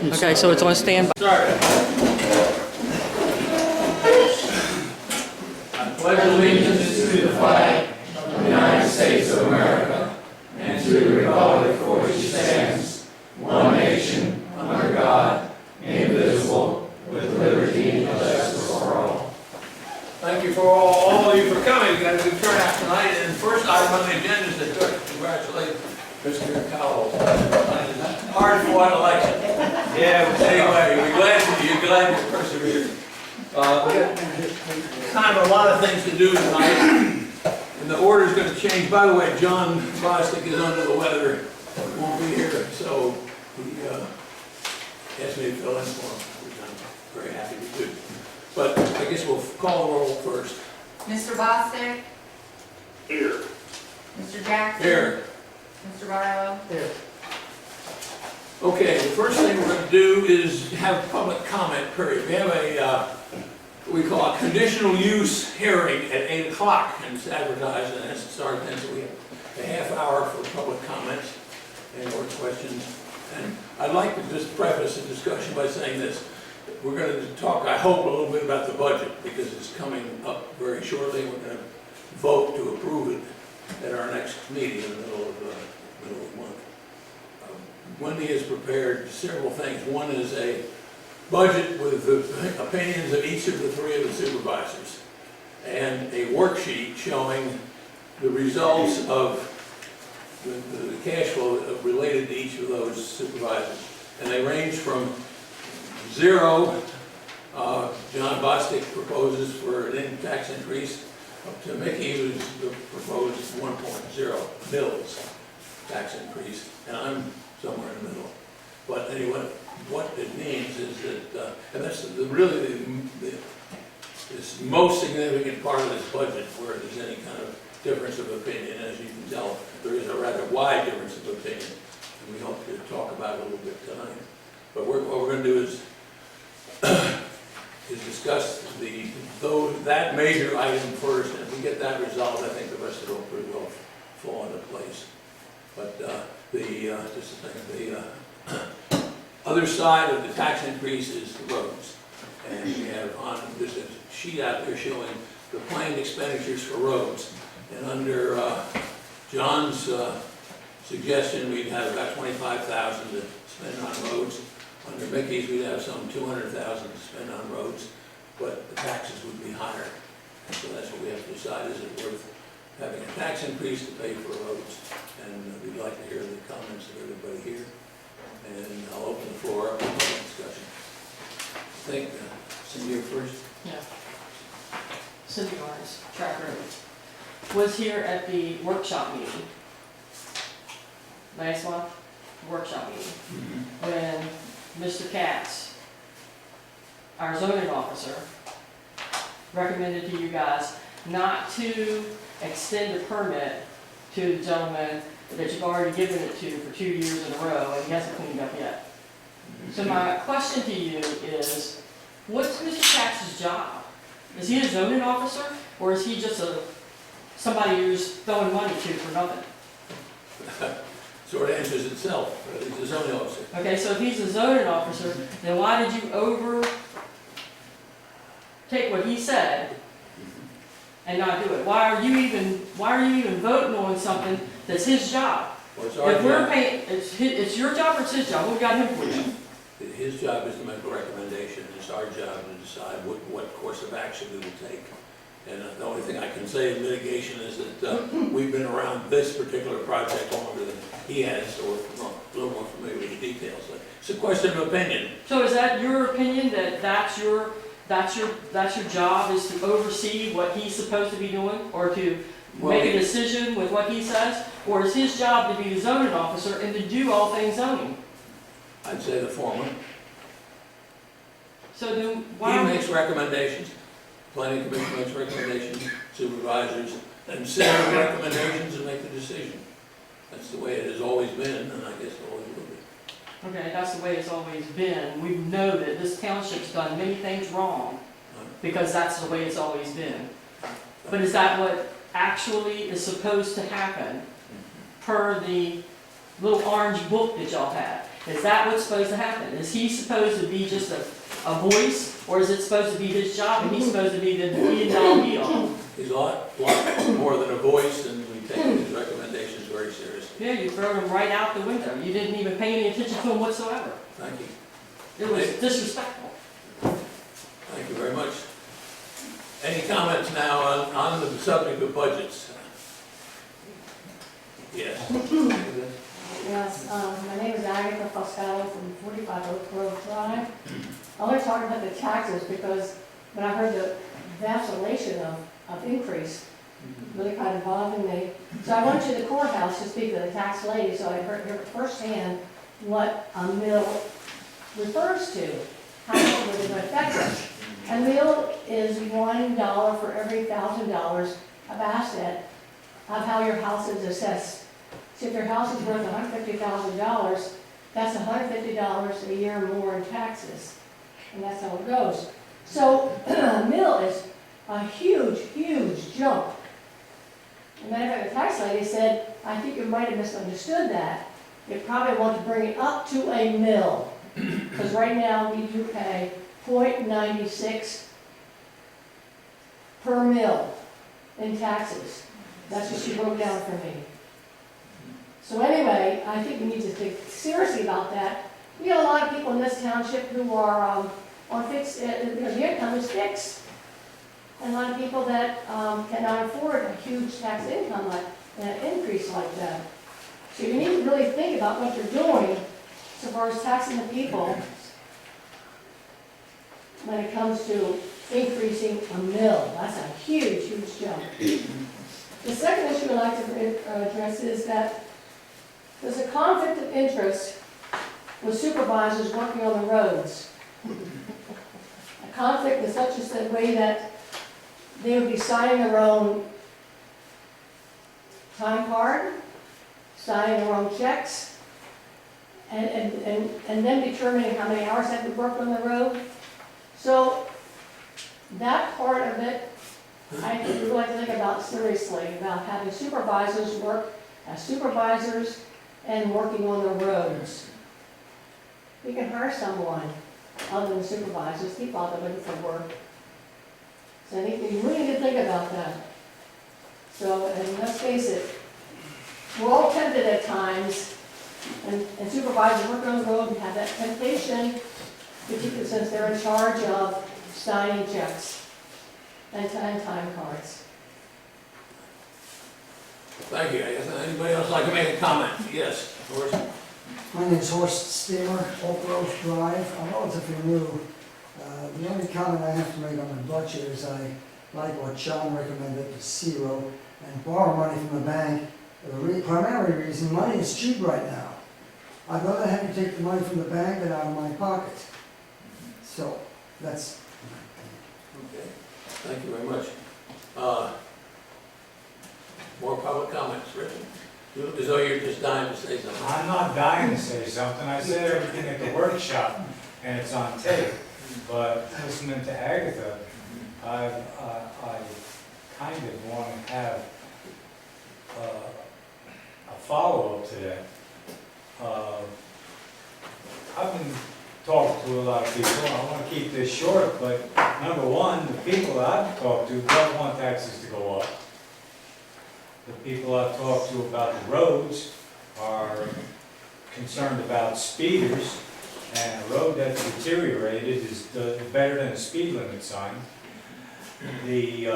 Okay, so it's on standby. Sorry. I pledge allegiance to the flag of the United States of America and to the republic for which it stands, one nation, under God, indivisible, with liberty and justice for all. Thank you for all of you for coming. We got a good turnout tonight. And the first item on the agenda is to congratulate Mr. Cowell. Hard fought election. Yeah, but anyway, you're glad you persevered. We got kind of a lot of things to do tonight, and the order's going to change. By the way, John Bostic is under the weather, won't be here, so he asked me to fill in for him, which I'm very happy to do. But I guess we'll call the roll first. Mr. Bostic? Here. Mr. Jackson? Here. Mr. Barlow? Here. Okay, the first thing we're going to do is have public comment period. We have a, what we call a conditional use hearing at 8 o'clock, and it's advertised, and it's started then, so we have a half hour for public comments and or questions. And I'd like to just preface the discussion by saying this. We're going to talk, I hope, a little bit about the budget, because it's coming up very shortly. We're going to vote to approve it at our next meeting in the middle of the month. Wendy has prepared several things. One is a budget with the opinions of each of the three of the supervisors, and a worksheet showing the results of the cash flow related to each of those supervisors. And they range from 0, John Bostic proposes for an tax increase, up to Mickey, who's proposed 1.0 mils tax increase, and I'm somewhere in the middle. But anyway, what it means is that, and that's really this most significant part of this budget where there's any kind of difference of opinion. As you can tell, there is a rather wide difference of opinion, and we hope to talk about it a little bit tonight. But what we're going to do is discuss that major item first, and if we get that resolved, I think the rest of it will pretty well fall into place. But just a second, the other side of the tax increase is the roads. And we have there's a sheet out there showing the planned expenditures for roads. And under John's suggestion, we'd have about $25,000 to spend on roads. Under Mickey's, we'd have some $200,000 to spend on roads, but the taxes would be higher. So that's what we have to decide. Is it worth having a tax increase to pay for roads? And we'd like to hear the comments of everybody here. And I'll open the floor up for public discussion. I think, Cindy, you're first. Yeah. Cindy Lawrence, Track Roads, was here at the workshop meeting last month, workshop meeting, when Mr. Katz, our zoning officer, recommended to you guys not to extend a permit to the gentleman that you've already given it to for 2 years in a row, and he hasn't cleaned up yet. So my question to you is, what's Mr. Katz's job? Is he a zoning officer, or is he just somebody who's throwing money to for nothing? Sort of answers itself. He's a zoning officer. Okay, so if he's a zoning officer, then why did you take what he said and not do it? Why are you even voting on something that's his job? Well, it's our If we're job. paying, it's your job or it's his job? What we got him for you? His job is to make a recommendation. It's our job to decide what course of action we will take. And the only thing I can say in mitigation is that we've been around this particular project longer than he has, so we're a little more familiar with the details. It's a question of opinion. So is that your opinion, that that's your job, is to oversee what he's supposed to be doing, or to make a decision with what he says? Or is his job to be the zoning officer and to do all things zoning? I'd say the former. So then why? He makes recommendations. Planning Commission makes recommendations, supervisors, and send recommendations and make the decision. That's the way it has always been, and I guess it always will be. Okay, that's the way it's always been. We know that this township's done many things wrong, because that's the way it's always been. But is that what actually is supposed to happen per the little orange book that y'all have? Is that what's supposed to happen? Is he supposed to be just a voice, or is it supposed to be his job and he's supposed to be the end-all be-all? He's a lot more than a voice, and we take his recommendations very seriously. Yeah, you throw him right out the window. You didn't even pay any attention to him whatsoever. Thank you. It was disrespectful. Thank you very much. Any comments now on the subject of budgets? Yes. Yes, my name is Agatha Foscalo from 45 Oak Grove Drive. I want to talk about the taxes because when I heard the vacillation of increase, really kind of bothered me. So I went to the courthouse to speak to the tax lady, so I heard firsthand what a mill refers to, how it would affect us. A mill is $1 for every $1,000 of asset of how your house is assessed. So if your house is worth $150,000, that's $150 a year more in taxes. And that's how it goes. So a mill is a huge, huge jump. As a matter of fact, the tax lady said, I think you might have misunderstood that. You probably want to bring it up to a mill. Because right now we do pay 0.96 per mill in taxes. That's what she broke down for me. So anyway, I think we need to think seriously about that. We have a lot of people in this township who are on fixed, their income is fixed. And a lot of people that cannot afford a huge tax income, like an increase like that. So you need to really think about what you're doing so far as taxing the people when it comes to increasing a mill. That's a huge, huge jump. The second issue I'd like to address is that there's a conflict of interest with supervisors working on the roads. A conflict in such a way that they would be signing their own time card, signing their own checks, and then determining how many hours they have to work on the road. So that part of it, I would like to think about seriously, about having supervisors work as supervisors and working on the roads. We can hire someone other than supervisors, people out there looking for work. So I think we really need to think about that. So, and let's face it, we're all tempted at times, and supervisors working on the road and have that temptation, particularly since they're in charge of signing checks and time cards. Thank you. Anybody else like to make a comment? Yes, Horace. My name is Horst Steamer, Oak Grove Drive. I'm relatively new. The only comment I have to make on the budget is I like what Sean recommended, the zero, and borrow money from the bank. The primary reason, money is cheap right now. I'd rather have you take the money from the bank than out of my pocket. So, that's Okay. Thank you very much. More public comments, Richard? You look as though you're just dying to say something. I'm not dying to say something. I said everything at the workshop, and it's on tape. But listening to Agatha, I kind of want to have a follow-up to that. I've been talking to a lot of people. I want to keep this short, but number one, the people that I've talked to don't want taxes to go up. The people I've talked to about the roads are concerned about speeders, and a road that's deteriorated is better than a speed limit sign. The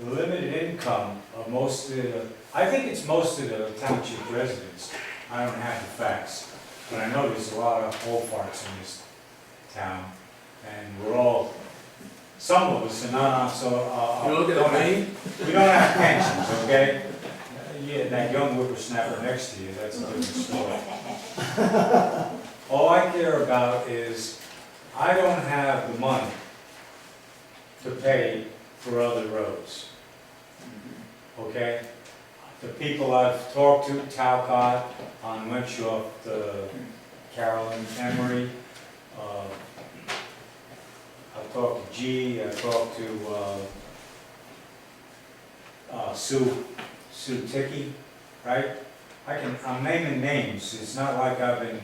limited income of most of the, I think it's most of the township residents. I don't have the facts, but I know there's a lot of old farts in this town, and we're all, some of us are not, so You're looking at me? we don't have pensions, okay? Yeah, that young whippersnapper next to you, that's a different story. All I care about is, I don't have the money to pay for other roads, okay? The people I've talked to, Talcott, on Wenshaw, Carolyn, Emery, I've talked to G, I've talked to Sue Ticky, right? I'm naming names, it's not like I've been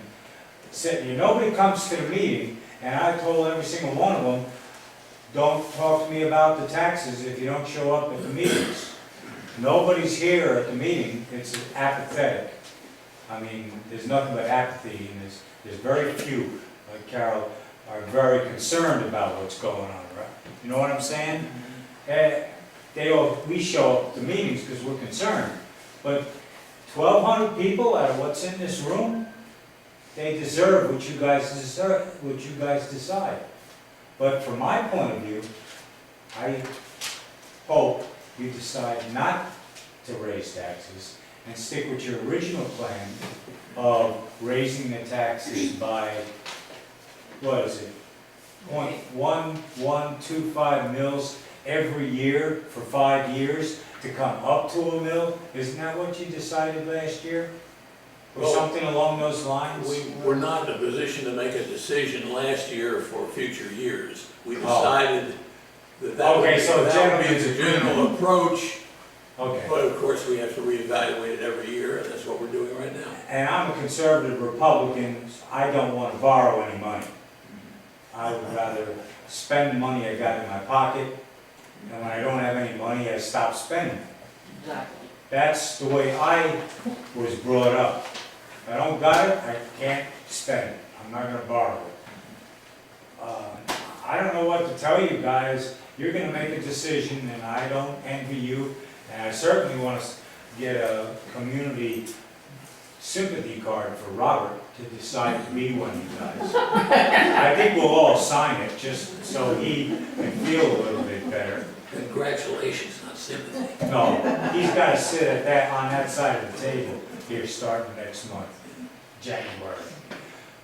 sitting here, nobody comes to the meeting, and I told every single one of them, don't talk to me about the taxes if you don't show up at the meetings. Nobody's here at the meeting, it's apathetic. I mean, there's nothing but apathy, and there's very few, like Carol, are very concerned about what's going on, right? You know what I'm saying? We show up at the meetings because we're concerned, but 1,200 people out of what's in this room, they deserve what you guys deserve, what you guys decide. But from my point of view, I hope you decide not to raise taxes and stick with your original plan of raising the taxes by, what is it, 0.1125 mils every year for 5 years to come up to a mill? Isn't that what you decided last year? Or Well, something along those lines? We were not in a position to make a decision last year for future years. We Oh. decided that Okay, would so be the gentlemen's general approach, Okay. but of course we have to reevaluate it every year, and that's what we're doing right now. And I'm a conservative Republican, I don't want to borrow any money. I would rather spend the money I got in my pocket, and when I don't have any money, I stop spending. Exactly. That's the way I was brought up. If I don't got it, I can't spend it. I'm not gonna borrow it. I don't know what to tell you guys. You're gonna make a decision, and I don't envy you. And I certainly want to get a community sympathy card for Robert to decide to be one of you guys. I think we'll all sign it, just so he can feel a little bit better. Congratulations, not sympathy. No, he's gotta sit on that side of the table here starting next month, January.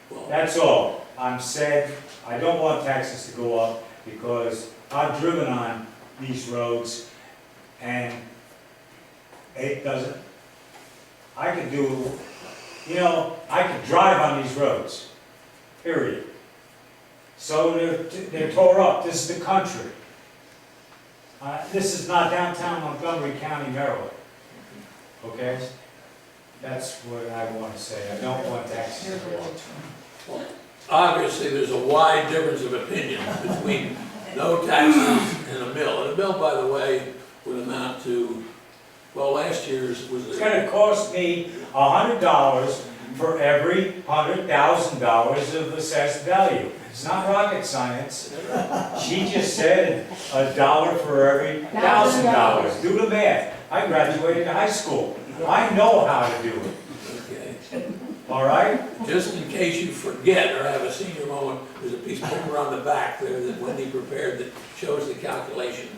Well, That's all. I'm sad. I don't want taxes to go up because I've driven on these roads and it doesn't, I could do, I could drive on these roads, period. So they're tore up. This is the country. This is not downtown Montgomery County, Maryland. Okay? That's what I want to say. I don't want taxes to go up. obviously, there's a wide difference of opinion between no taxes and a mill. And a mill, by the way, would amount to, well, last year's was. It's gonna cost me $100 for every $100,000 of assessed value. It's not rocket science. She just said $1 for every $1,000. Do the math. I graduated high school. I know how to do it. Okay. All right? Just in case you forget or have a senior moment, there's a piece of paper on the back there that Wendy prepared that shows the calculation,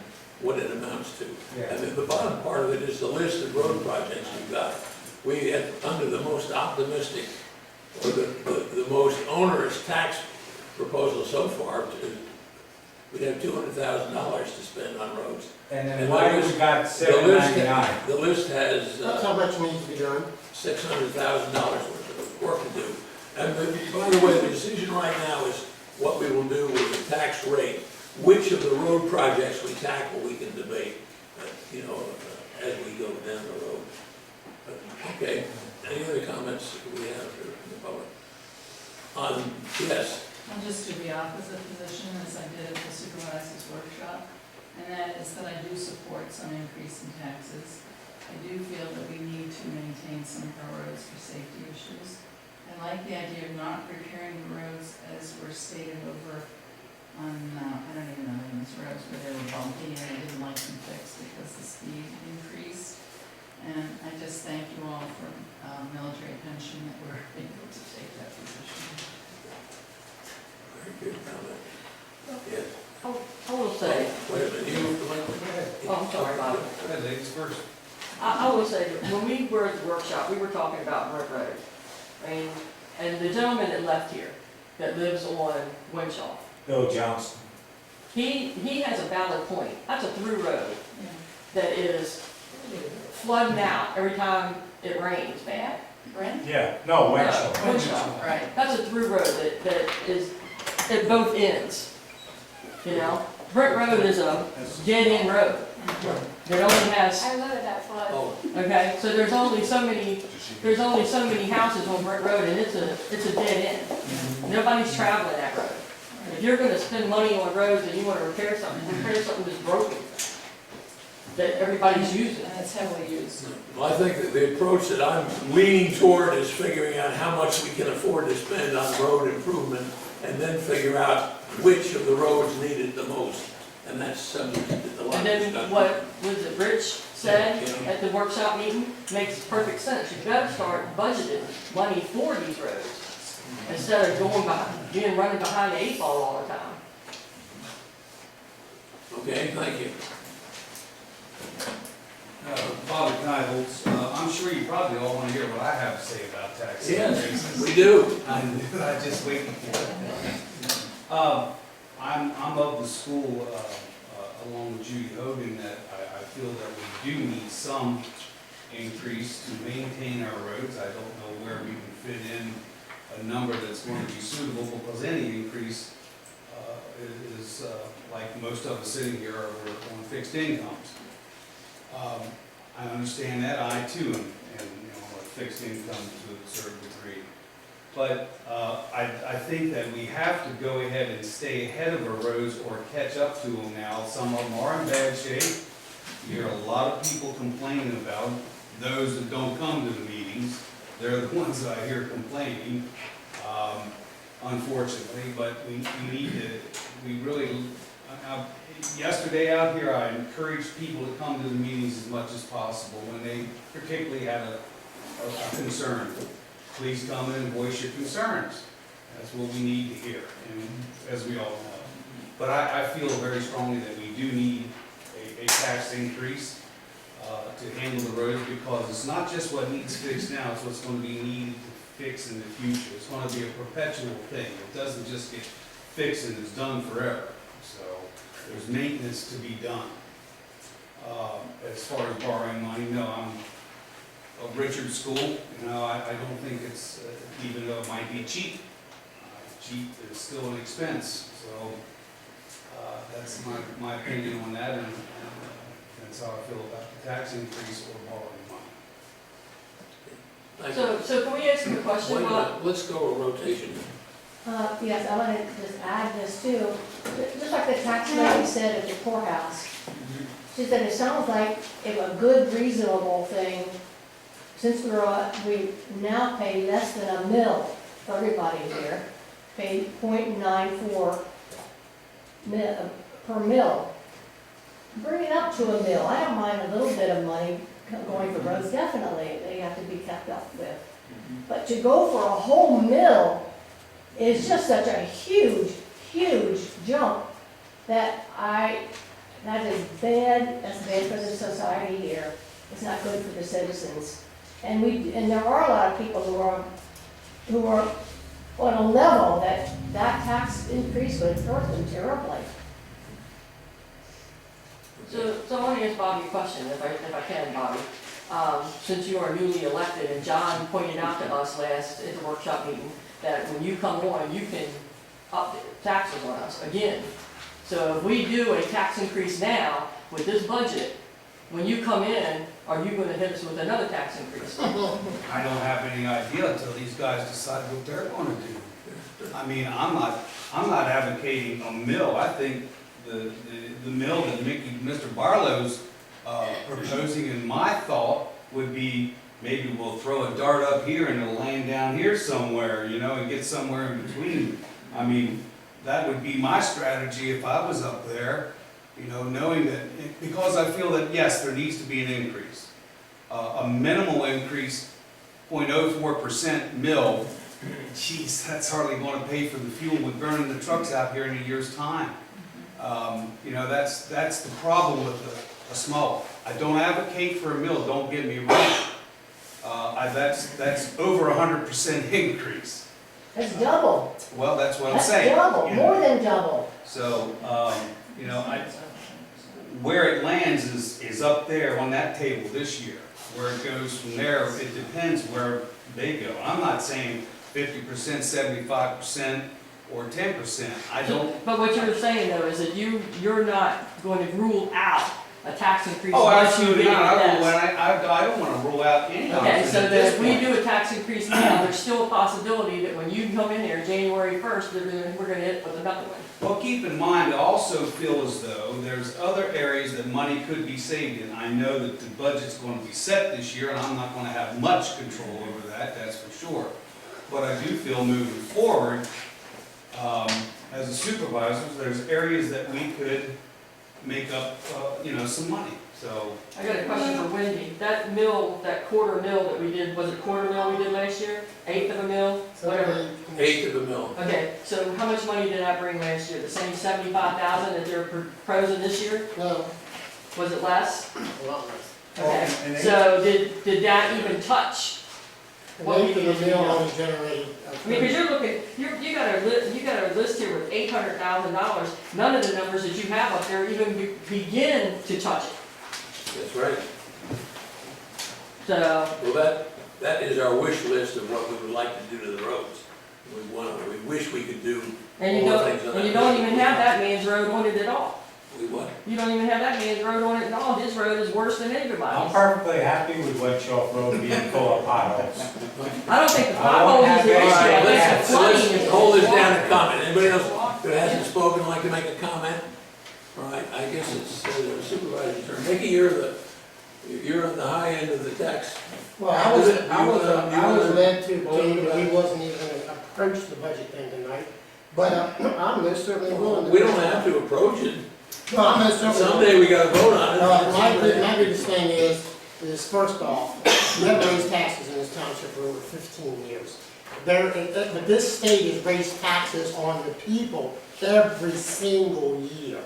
what it amounts to. Yeah. And then the bottom part of it is the list of road projects we've got. We had, under the most optimistic, or the most onerous tax proposal so far, we'd have $200,000 to spend on roads. And then And why the we list- got The $799? list has That's how much needs to be done. $600,000 worth of work to do. And by the way, the decision right now is what we will do with the tax rate. Which of the road projects we tackle, we can debate, as we go down the road. Okay, any other comments we have here from the public? Yes, I'll just do the opposite position as I did at the supervisor's workshop, and that is that I do support some increase in taxes. I do feel that we need to maintain some of our roads for safety issues. I like the idea of not repairing the roads as were stated over on, I don't even know the names, roads where they were bumpy and I didn't like them fixed because the speed increased. And I just thank you all for military pension that we're able to take that position. very good comment. Yes. I will say, Wait a minute, oh, I'm sorry, Bob. Ladies first. I will say, that when we were at the workshop, we were talking about Brook Road. And the gentleman that left here, that lives on Winshaw, Bill Johnston. he has a valid point. That's a through road Yeah. that is flooding out every time it rains bad. Brent? Yeah, no, Wentzel. Winshaw. Right. That's a through road that is at both ends, Brick Road is a dead end road. that only has, I live at that flood. Oh, okay, so there's only so many houses on Brick Road, and it's a dead end. Nobody's traveling that road. If you're gonna spend money on roads and you wanna repair something that's broken, that everybody's using. And it's heavily used. well, I think that the approach that I'm leaning toward is figuring out how much we can afford to spend on road improvement, and then figure out which of the roads need it the most. And that's something that a lot of And then discussion. what was it Rich said Yeah. at the workshop meeting makes perfect sense. You better start budgeting money for these roads instead of running behind the 8 ball all the time. Okay, thank you. Bobby Knights, I'm sure you probably all want to hear what I have to say about tax increases. Yes, we do. I'm just waiting for it. I'm of the school, along with Judy Hogan, that I feel that we do need some increase to maintain our roads. I don't know where we can fit in a number that's going to be suitable, because any increase is, like most of us sitting here, we're on fixed incomes. I understand that, I too am, a fixed income to a certain degree. But I think that we have to go ahead and stay ahead of our roads or catch up to them now. Some of them are in bad shape. You hear a lot of people complaining about those that don't come to the meetings. They're the ones that I hear complaining, unfortunately. But we need to, we really, yesterday out here, I encouraged people to come to the meetings as much as possible when they particularly had a concern. Please come in and voice your concerns. That's what we need to hear, and as we all know. But I feel very strongly that we do need a tax increase to handle the roads, because it's not just what needs fixed now, it's what's going to be needed to fix in the future. It's going to be a perpetual thing. It doesn't just get fixed and it's done forever. So there's maintenance to be done. As far as borrowing money, no, I'm of Richard's school. I don't think it's, even though it might be cheap, cheap is still an expense. So that's my opinion on that, and that's how I feel about the tax increase or borrowing money. Thank you. So can we ask you a question? Wait a Well, minute, let's go a rotation. Yes, I want to just add this too. Just like the tax lady said at the courthouse, she said it sounds like a good, reasonable thing, since we now pay less than a mill for everybody here, pay .94 per mill. Bring it up to a mill. I don't mind a little bit of money going for roads, definitely, they have to be kept up with. But to go for a whole mill is just such a huge, huge jump that that is bad, that's bad for the society here. It's not good for the citizens. And there are a lot of people who are on a level that tax increase would hurt them terribly. so I want to ask Bobby a question, if I can, Bobby. Since you are newly elected, and John pointed out to us last at the workshop meeting that when you come on, you can up the taxes on us again. So if we do a tax increase now with this budget, when you come in, are you going to hit us with another tax increase? I don't have any idea until these guys decide what they're going to do. I mean, I'm not advocating a mill. I think the mill that Mr. Barlow's proposing, in my thought, would be maybe we'll throw a dart up here and it'll land down here somewhere, and get somewhere in between. I mean, that would be my strategy if I was up there, knowing that, because I feel that, yes, there needs to be an increase. A minimal increase, 0.04% mill, geez, that's hardly going to pay for the fuel with burning the trucks out here in a year's time. That's the problem with a small. I don't advocate for a mill, don't get me wrong. That's over 100% increase. It's double. Well, that's what I'm That's saying. double, more than double. So, where it lands is up there on that table this year. Where it goes from there, it depends where they go. I'm not saying 50%, 75%, or 10%. I don't. But what you're saying though is that you're not going to rule out a tax increase. Oh, once you absolutely get not, it I don't wanna rule out any Okay, option so at that this if we point. do a tax increase now, there's still a possibility that when you come in there January 1st, we're gonna hit with another one. Well, keep in mind, I also feel as though there's other areas that money could be saved in. I know that the budget's going to be set this year, and I'm not gonna have much control over that, that's for sure. But I do feel moving forward, as a supervisor, there's areas that we could make up, some money, so. I got a question for Wendy. That mill, that quarter mill that we did, was it quarter mill we did last year? Eighth of a mill? Whatever. Eighth of a mil. Okay, so how much money did that bring last year? The same 75,000 that they're proposing this year? No, Was it less? a lot less. Okay, and they- so did that even touch? The What eighth we of the usually mill do? only generated. I mean, because you're looking, you got a list here with $800,000. None of the numbers that you have up there even begin to touch it. That's right. So, Well, that is our wish list of what we would like to do to the roads. We wish we could do and you all the things on don't, that and you don't list. even have that man's road on it at all. We what? You don't even have that man's road on it at all. His road is worse than I'm everybody's. perfectly happy with West Chalk Road being full of potholes. I don't think the I potholes won't is the have issue. any- I think Yeah, the So flooding let's is. hold this down to comment. Anybody else that hasn't spoken like to make a comment? All right, I guess it's the supervisor's turn. Mickey, you're on the high end of the tax. Well, I was led to believe that we wasn't even gonna approach the budget thing tonight, but I'm most certainly willing to. We don't have to approach it. Well, I'm most certainly. Someday we gotta vote on it. My biggest thing is first off, we haven't raised taxes in this township for over 15 years. But this state has raised taxes on the people every single year.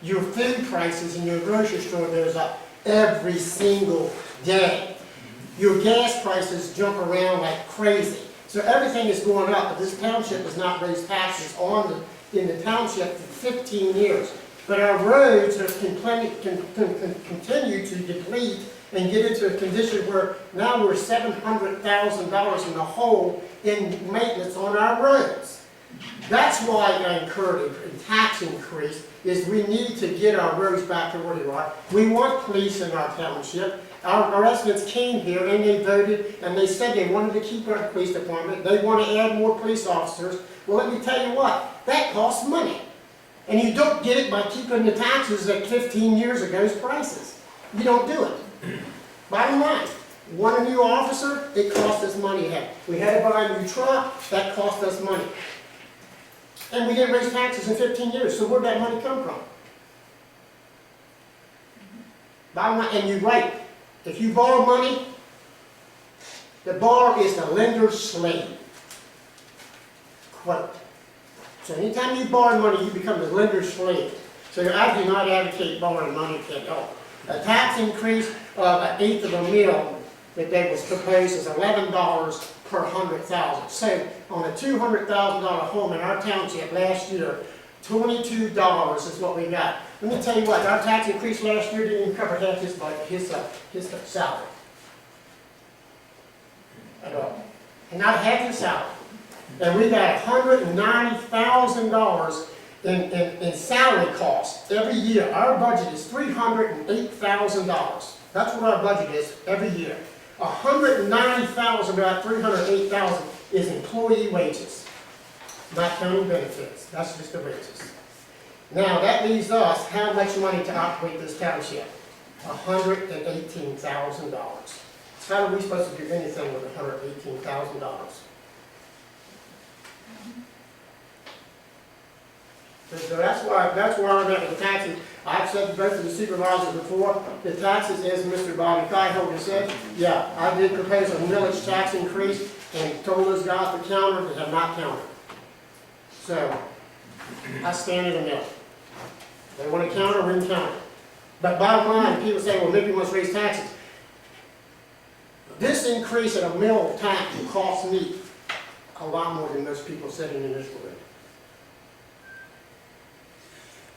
Your food prices in your grocery store goes up every single day. Your gas prices jump around like crazy. So everything is going up, but this township has not raised taxes in the township for 15 years. But our roads have continued to deplete and get into a condition where now we're $700,000 in the hole in maintenance on our roads. That's why I encourage a tax increase, is we need to get our roads back to where they are. We want police in our township. Our residents came here and they voted and they said they wanted to keep our police department. They want to add more police officers. Well, let me tell you what, that costs money. And you don't get it by keeping the taxes at 15 years ago's prices. You don't do it. Bottom line, want a new officer, it costs us money. We had to buy a new truck, that cost us money. And we didn't raise taxes in 15 years, so where'd that money come from? Bottom line, and you're right, if you borrow money, the borrower is the lender's slave. Quote. So anytime you borrow money, you become the lender's slave. So I do not advocate borrowing money at all. A tax increase of an eighth of a mil that was proposed is $11 per 100,000. So on a $200,000 home in our township last year, $22 is what we got. Let me tell you what, our tax increase last year didn't even cover half his salary. At all. And not half his salary. And we got $190,000 in salary costs every year. Our budget is $308,000. That's what our budget is every year. $190,000 of that $308,000 is employee wages, not county benefits. That's just the wages. Now that leaves us how much money to operate this township? $118,000. How are we supposed to do anything with $118,000? So that's where I'm at with the taxes. I've said to both of the supervisors before, the taxes, as Mr. Bobby Kaiholder said, yeah, I did propose a millage tax increase and told those guys to counter, they have not countered. So, I stand in the middle. They want to counter, we can counter. But bottom line, people say, well, maybe we must raise taxes. This increase in a mill tax will cost me a lot more than most people sitting in this room.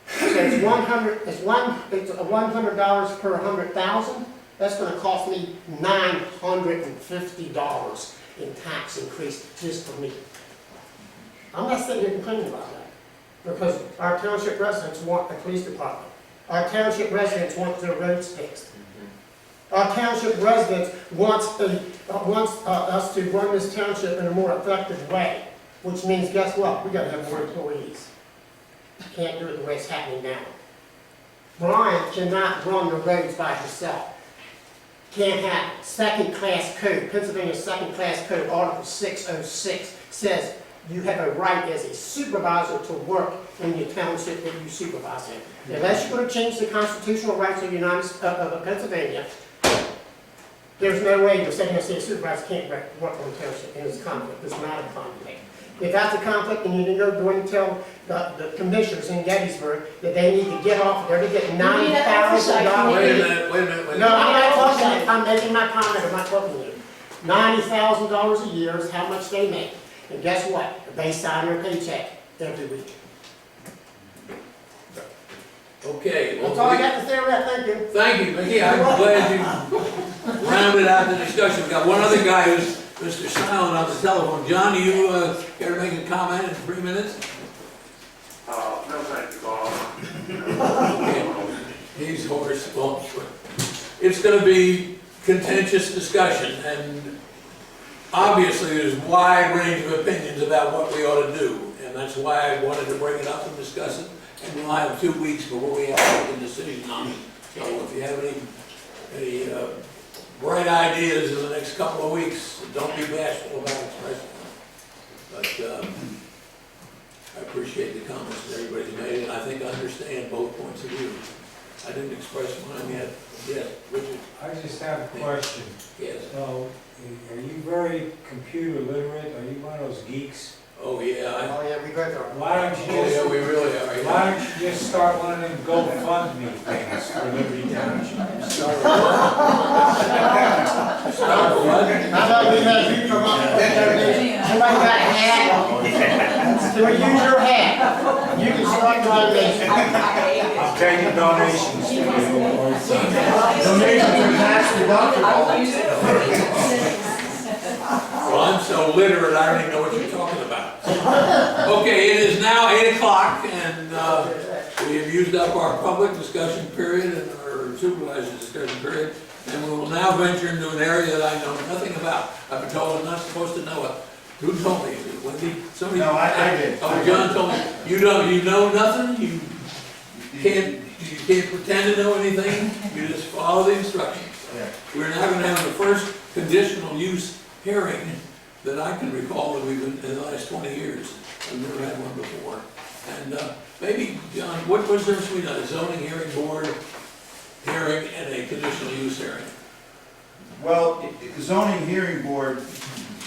So it's $100 per 100,000. That's going to cost me $950 in tax increase just for me. I'm not sitting here complaining about that because our township residents want a police department. Our township residents want their roads fixed. Our township residents wants us to run this township in a more effective way, which means, guess what? We gotta have more employees. Can't do it the way it's happening now. Brian cannot run the roads by himself. Can't have it. Second-class code, Pennsylvania second-class code, Article 606 says you have a right as a supervisor to work in your township that you supervise in. Unless you're gonna change the constitutional rights of of Pennsylvania, there's no way you're saying a supervisor can't work on the township, and it's a conflict. It's not a conflict. If that's a conflict, then you need to go and tell the commissioners in Gettysburg that they need to get off, they're to get $90,000. Wait a minute. No, I'm not talking, I'm making my comment, I'm not talking to you. $90,000 a year is how much they make. And guess what? They sign their paycheck every week. Okay. That's all I got to say on that, thank you. Thank you, Mickey, I'm glad you rounded out the discussion. We've got one other guy who's Mr. Silent on the telephone. John, do you care to make a comment in 3 minutes? No, thank you, Bob. Okay. He's hoarse. Well, it's going to be contentious discussion, and obviously there's a wide range of opinions about what we ought to do, and that's why I wanted to bring it up and discuss it. And we'll have 2 weeks before we have to make a decision on it. So if you have any bright ideas in the next couple of weeks, don't be bashful about expressing them. But I appreciate the comments that everybody's made, and I think I understand both points of view. I didn't express mine yet. Yes, Richard? I just have a question. Yes. So, are you very computer literate? Are you one of those geeks? Oh, yeah. Oh, yeah, we both are. Why don't you Oh, just, yeah, we really are. Yeah. why don't you just start one of them GoFundMe things for Liberty Township? Start with what? Start with what? How about we have you come up with that donation? Somebody got a hat? Can we use your hat? You can start the donation. I'm taking donations to you. Donations are tax deductible. Well, I'm so literate, I don't even know what you're talking about. Okay, it is now 8 o'clock, and we have used up our public discussion period and our supervisor discussion period, and we will now venture into an area that I know nothing about. I've been told I'm not supposed to know it. Who told me? Wendy? Somebody? No, I did. Oh, John told me. You know nothing? You can't pretend to know anything? You just follow the instructions. Yeah. We're now going to have the first conditional use hearing that I can recall that we've been in the last 20 years. I've never had one before. And maybe, John, what was there between a zoning hearing board hearing and a conditional use hearing? Well, the zoning hearing board,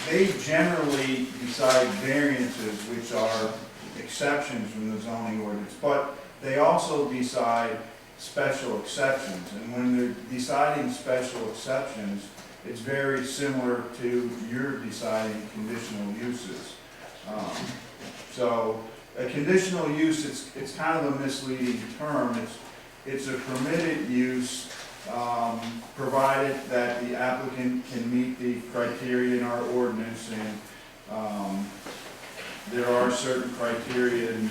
they generally decide variances, which are exceptions from the zoning ordinance, but they also decide special exceptions. And when they're deciding special exceptions, it's very similar to your deciding conditional uses. So a conditional use, it's kind of a misleading term. It's a permitted use, provided that the applicant can meet the criteria in our ordinance, and there are certain criteria in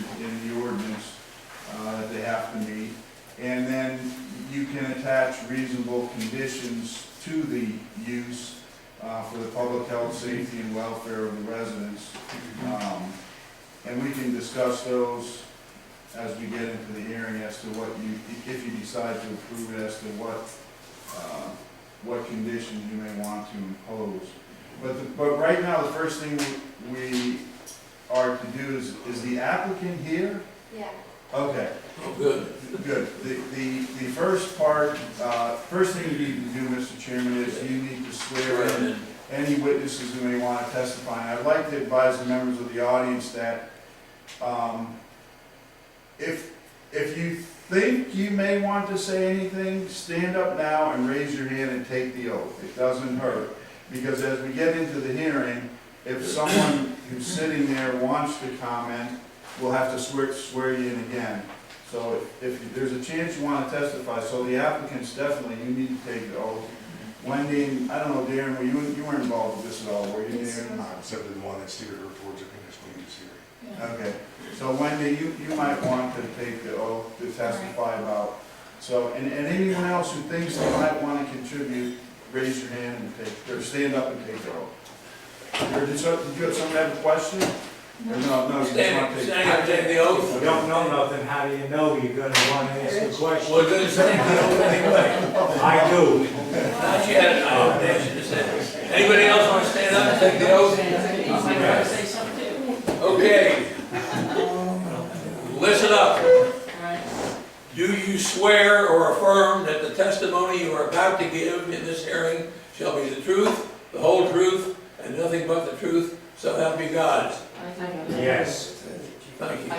the ordinance that they have to meet. And then you can attach reasonable conditions to the use for the public health, safety, and welfare of the residents. And we can discuss those as we get into the hearing as to what you, if you decide to approve it, as to what conditions you may want to impose. But right now, the first thing we are to do is the applicant here? Yeah. Okay. Oh, good. Good. The first part, first thing you need to do, Mr. Chairman, is you need to swear in any witnesses who may want to testify. And I'd like to advise the members of the audience that if you think you may want to say anything, stand up now and raise your hand and take the oath. It doesn't hurt. Because as we get into the hearing, if someone who's sitting there wants to comment, we'll have to swear you in again. So if there's a chance you want to testify, so the applicants definitely, you need to take the oath. Wendy, I don't know, Darren, you weren't involved with this at all, were you, Darren? Except the one that steered her towards a conditional use hearing. Okay, so Wendy, you might want to take the oath to testify about So, and anyone else who thinks they might want to contribute, raise your hand and take, or stand up and take their oath. Or did you have someone have a question? Or no, you just want to take. Standing up, take the oath. You don't know nothing, how do you know you're gonna wanna ask a question? We're gonna stand the oath anyway. I do. Not yet, I don't ask you to stand. Anybody else want to stand up and take the oath? He's gonna try to say something too. Okay. Listen up. Alright. Do you swear or affirm that the testimony you are about to give in this hearing shall be the truth, the whole truth, and nothing but the truth, so help you God? Yes. Thank you.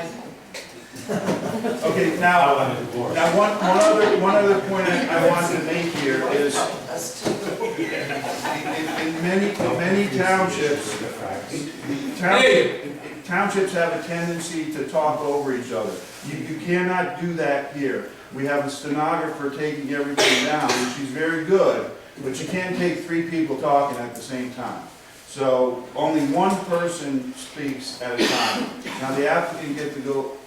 Okay, I now, want a divorce. now one other point I wanted to make here is, in many townships, townships have a tendency to talk over each other. You cannot do that here. We have a stenographer taking everything down, and she's very good, but you can't take 3 people talking at the same time. So only one person speaks at a time. Now the applicant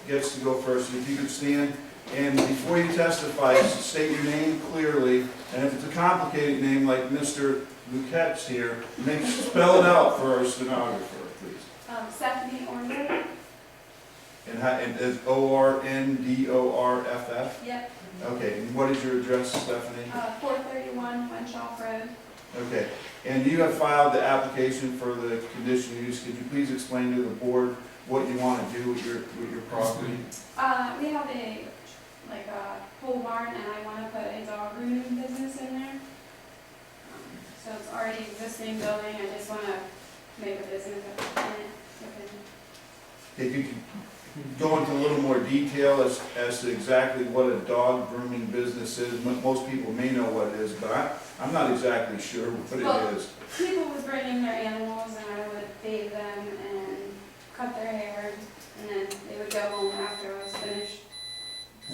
gets to go first. If you could stand, and before you testify, state your name clearly, and if it's a complicated name like Mr. Luquette's here, spell it out for our stenographer, please. Stephanie Orndorff. And it's Orndorff? Yep. Okay, and what is your address, Stephanie? 431 Wenshaw Road. Okay, and you have filed the application for the conditional use. Could you please explain to the board what you want to do with your property? We have a pole barn, and I want to put a dog grooming business in there. So it's already existing building. I just want to make a business in it. If you could go into a little more detail as to exactly what a dog grooming business is. Most people may know what it is, but I'm not exactly sure what it is. People would bring in their animals, and I would bathe them and cut their hair, and then they would go home after I was finished.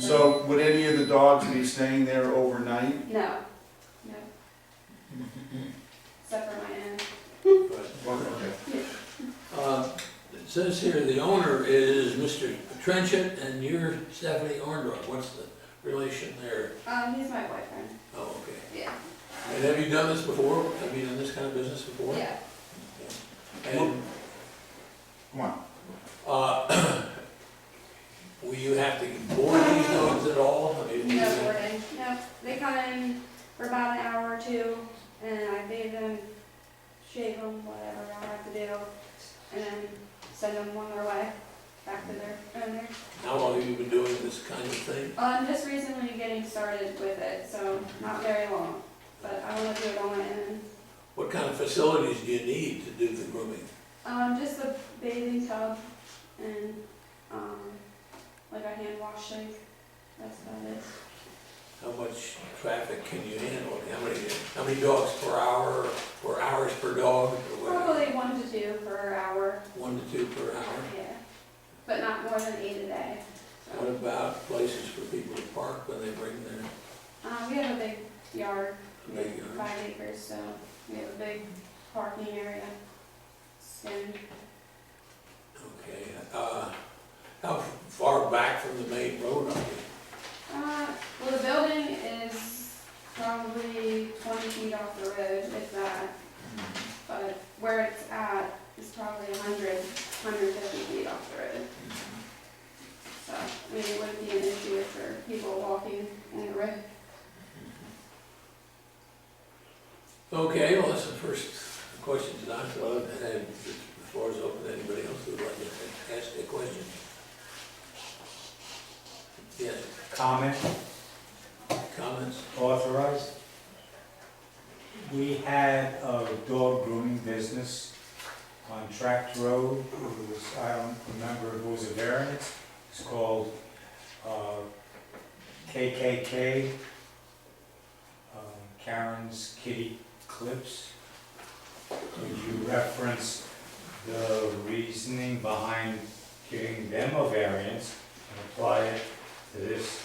So would any of the dogs be staying there overnight? No. Except for my own. Okay. It says here the owner is Mr. Townshp and you're Stephanie Orndorff. What's the relation there? He's my boyfriend. Oh, okay. Yeah. And have you done this before? Have you done this kind of business before? Yeah. And Come on. will you have to board these dogs at all? I mean, No boarding. No. They come in for about an hour or two, and I bathe them, shave them, whatever I have to do, and then send them on their way back to their owner. How long have you been doing this kind of thing? I'm just recently getting started with it, so not very long, but I want to do it on my own. What kind of facilities do you need to do the grooming? Just a bathing tub and like a hand wash sink. That's about it. How much traffic can you handle? How many dogs per hour, or hours per dog? Or what? Probably 1 to 2 per hour. 1 to 2 per hour? Yeah, but not more than 8 a day. What about places for people to park when they bring their We have a big yard, big yard? 5 acres, so we have a big parking area. And Okay, how far back from the main road are you? well, the building is probably 20 feet off the road, if that. But where it's at is probably 150 feet off the road. So, I mean, it wouldn't be an issue for people walking on the road. Okay, well, that's the first question tonight, so the floor is open to anybody else who would like to ask a question. Yes, Comment, comments? authorized. We had a dog grooming business on Tract Road. It was, I don't remember if it was a variance. It's called KKK, Karen's Kitty Clips. Would you reference the reasoning behind giving them a variance and apply it to this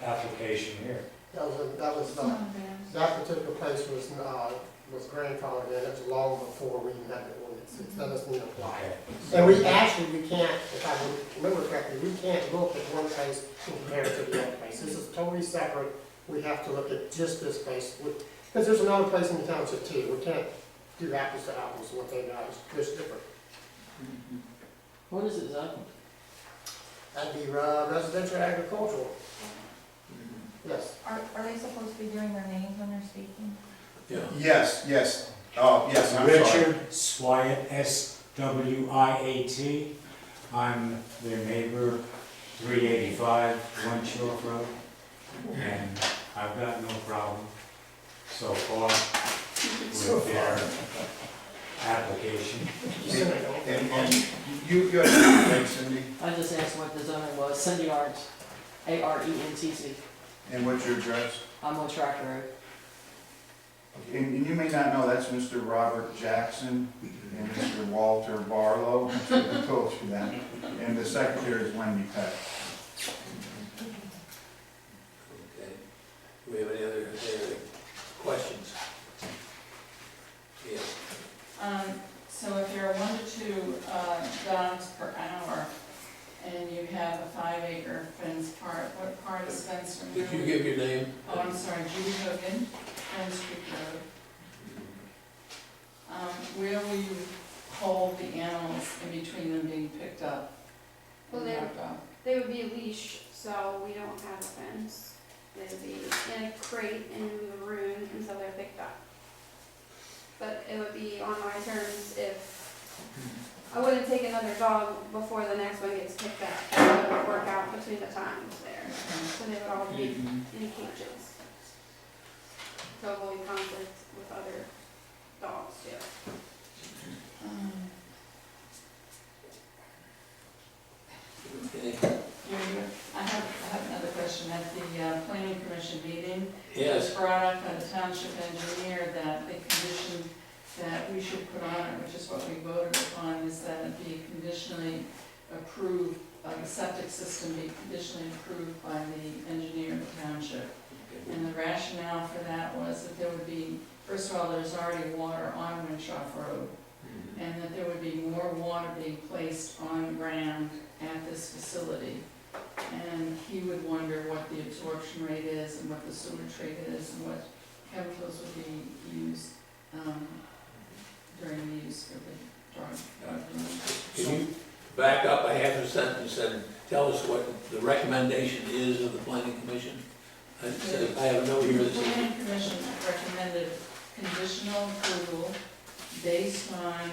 application here? That particular place was grandfathered in, it was long before we even had the ordinance. That doesn't apply. And we actually, we can't, if I remember correctly, we can't look at one place and compare it to the other place. This is totally separate. We have to look at just this place. Because there's another place in the township too. We can't do apples to apples, what they got is different. What is it zoned? That'd be residential agricultural. Yes. Are they supposed to be doing their names when they're speaking? Yeah. Yes, yes, oh, yes, I'm sorry. Richard Swiat, S-W-I-A-T. I'm their neighbor, 385 One Shore Road. And I've got no problem so far with their application. And you had a name, Cindy, I just asked what the zoning was, Cindy Arntz, A-R-E-N-T-Z. and what's your address? I'm on Track Road. And you may not know, that's Mr. Robert Jackson and Mr. Walter Barlow, I told you that. And the secretary is Wendy Peck. Okay. Do we have any other questions? Yes. So if you're 1 to 2 dogs per hour, and you have a 5-acre fenced part, what part is fenced from where? Could you give your name? Oh, I'm sorry, Judy Hogan, Friends Creek Road. Where will you hold the animals in between them being picked up Well, and dropped off? They would be leashed, so we don't have a fence. They would be in a crate in the room until they're picked up. But it would be on my terms if, I wouldn't take another dog before the next one gets picked up. It would work out between the times there. So they would all be in cages. To avoid conflict with other dogs too. Okay. I have another question. At the planning commission meeting, it was Yes. brought up by the township engineer that the condition that we should put on it, which is what we voted upon, is that it be conditionally approved, the septic system be conditionally approved by the engineer of the township. And the rationale for that was that there would be, first of all, there's already water on Winshaw Road, and that there would be more water being placed on ground at this facility. And he would wonder what the absorption rate is and what the sewage rate is and what chemicals would be used during the use for the dog. Can you back up a half a sentence and tell us what the recommendation is of the planning commission? I have a note here The that says, planning commission recommended conditional approval based on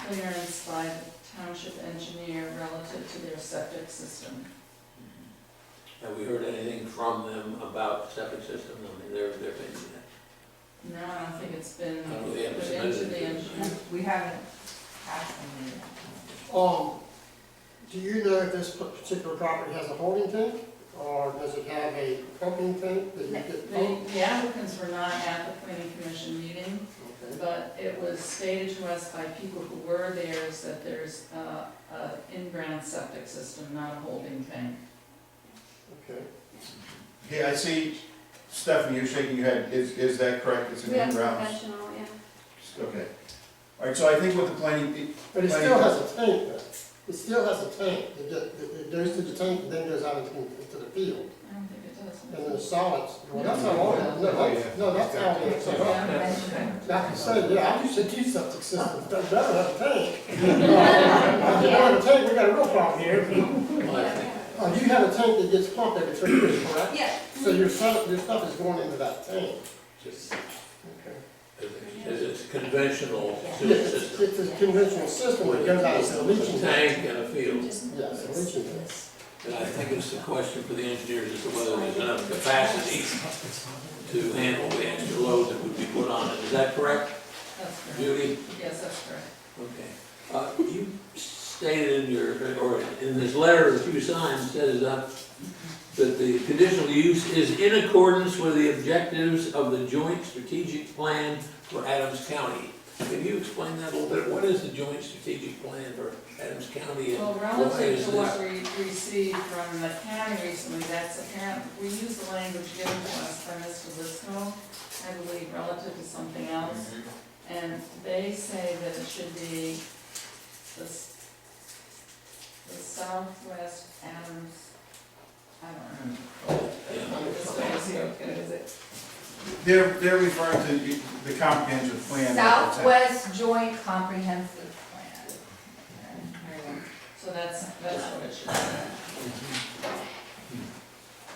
clearance by the township engineer relative to their septic system. have we heard anything from them about the septic system? I mean, their opinion. No, I don't think it's been I don't put know, they haven't into submitted the it. engineer. We haven't asked them yet. Do you know if this particular property has a holding tank? Or does it have a pumping tank that you get pumped? The applicants were not at the planning commission meeting, Okay. but it was stated to us by people who were there is that there's a in-ground septic system, not a holding tank. Okay. Yeah, I see, Stephanie, you're shaking your head, is that correct? It's an That's in-ground? conventional, yeah. Okay. All right, so I think what the planning, But it still has a tank though. It still has a tank. It goes to the tank and then goes out into the field. I don't think it does. And then the solids, well, that's how all, no, that's how it is. Like I said, yeah, I used to do septic systems, that better have a tank. If you don't have a tank, we got a real problem here. You have a tank that gets pumped every 3 years, correct? Yeah. So your stuff is going into that tank. Okay. As it's conventional sewer Yes, system. it's a conventional system that goes out into the With leaching a tank. tank and a field. Yes, a leaching tank. And I think it's a question for the engineers as to whether there's enough capacity to handle the extra load that would be put on it. Is that correct, That's correct. Judy? Yes, that's correct. Okay. You stated in your, or in this letter that you signed, says that the conditional use is in accordance with the objectives of the joint strategic plan for Adams County. Can you explain that a little bit? What is the joint strategic plan for Adams County? And Well, why relative is to this? what we received from the county recently, that's apparent, we used the language given to us by Mr. Lisco, I believe, relative to something else. And they say that it should be the Southwest Adams, I don't remember. This way is okay, is it? They're referring to the comprehensive plan. that the town- Southwest Joint Comprehensive Plan. Okay. So that's what it should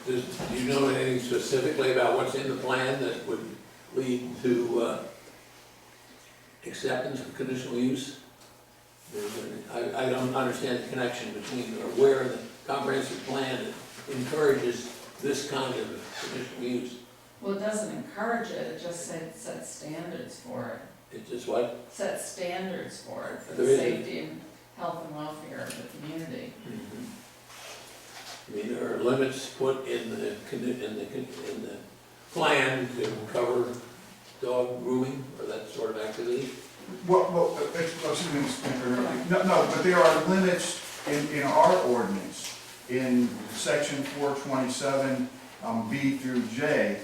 be. Do you know anything specifically about what's in the plan that would lead to acceptance of conditional use? I don't understand the connection between, or where the comprehensive plan encourages this kind of conditional use. Well, it doesn't encourage it, it just sets standards for it. It just what? Sets standards for it, for There the is a- safety and health and welfare of the community. I mean, there are limits put in the plan to cover dog grooming or that sort of activity? Well, excuse me, Mr. Mayor. No, but there are limits in our ordinance, in section 427, B through J.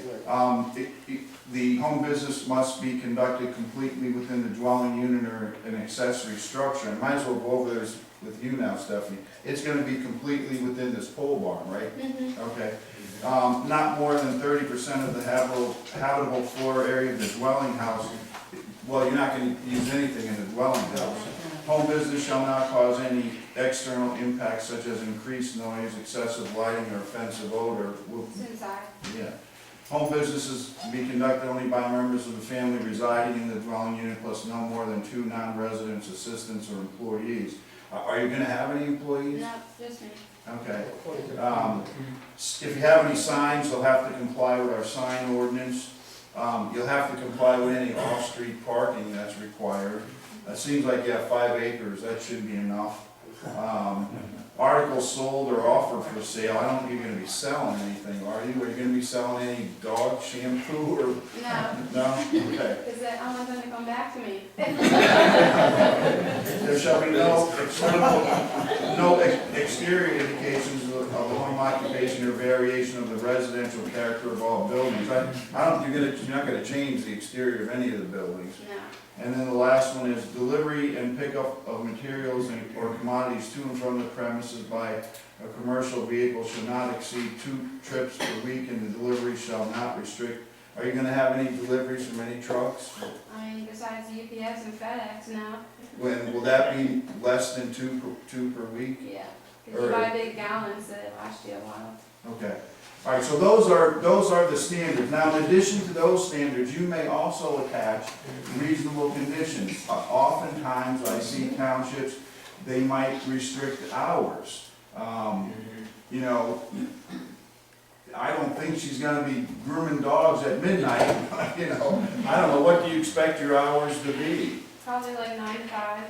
The home business must be conducted completely within the dwelling unit or an accessory structure. And might as well go over this with you now, Stephanie. It's gonna be completely within this pole barn, right? Okay. Not more than 30% of the habitable floor area of the dwelling house. Well, you're not gonna use anything in the dwelling house. Home business shall not cause any external impacts such as increased noise, excessive lighting, or offensive odor. It's inside. Yeah. Home businesses be conducted only by members of the family residing in the dwelling unit plus no more than 2 non-residents, assistants, or employees. Are you gonna have any employees? No, just me. Okay. If you have any signs, they'll have to comply with our sign ordinance. You'll have to comply with any off-street parking that's required. It seems like you have 5 acres, that should be enough. Articles sold or offered for sale, I don't think you're gonna be selling anything, are you? Are you gonna be selling any dog shampoo or, No, no? Okay. because I want them to come back to me. There shall be no exterior indications of the home occupation or variation of the residential character of all buildings. I don't, you're not gonna change the exterior of any of the buildings. No. And then the last one is delivery and pickup of materials or commodities to and from the premises by a commercial vehicle shall not exceed 2 trips per week, and the delivery shall not restrict. Are you gonna have any deliveries from any trucks? I mean, besides UPS and FedEx now. Will that be less than two per week? Yeah. Because you buy big gallons that it lasts you a while. Okay. All right, so those are the standards. Now, in addition to those standards, you may also attach reasonable conditions. Oftentimes, I see townships, they might restrict hours. You know, I don't think she's gonna be grooming dogs at midnight, you know. I don't know, what do you expect your hours to be? Probably like 9 to 5.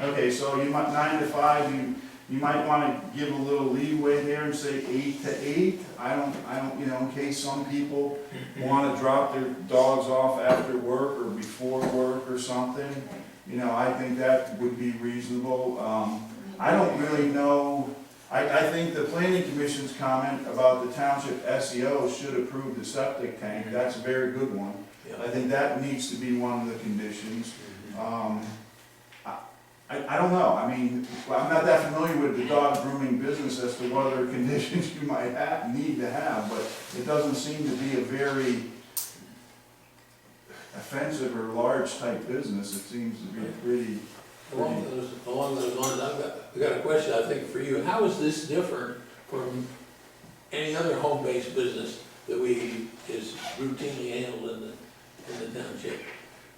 Okay, so you might, 9 to 5, you might wanna give a little leeway there and say 8 to 8. I don't, you know, in case some people wanna drop their dogs off after work or before work or something. You know, I think that would be reasonable. I don't really know, I think the planning commission's comment about the township SEO should approve the septic tank, that's a very good one. I think that needs to be one of the conditions. I don't know, I mean, I'm not that familiar with the dog grooming business as to what other conditions you might need to have, but it doesn't seem to be a very offensive or large type business, it seems to be pretty. Along those lines, I've got a question, I think, for you. How is this different from any other home-based business that is routinely handled in the township?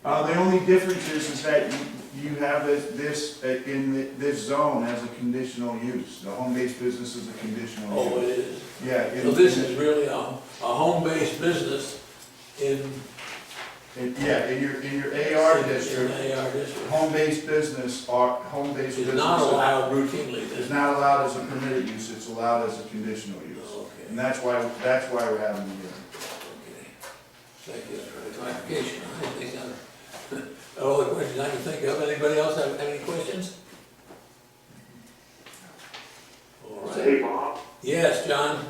The only difference is that you have this in this zone as a conditional use. The home-based business is a conditional use. Oh, it is? Yeah. So this is really a home-based business in in your AR district. In the AR district. Home-based business It's not allowed routinely then? It's not allowed as a permitted use, it's allowed as a conditional use. Okay. And that's why we're having the hearing. Okay. Thank you for the clarification. I think all the questions I can think of. Anybody else have any questions? All right. Hey, Bob, Yes, John?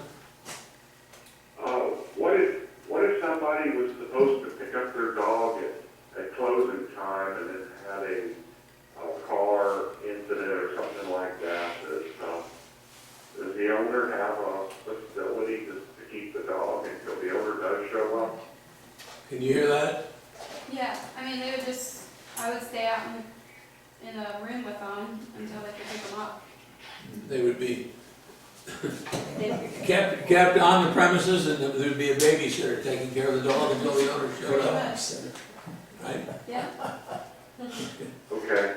what if somebody was supposed to pick up their dog at closing time owner have a facility to keep the dog until the owner does show up? Can you hear that? Yeah, I mean, they would just, I would stay out in a room with them until they could pick them up. They would be kept on the premises, and there would be a babysitter taking care of the dog until the owner showed up, right? Yeah. Okay.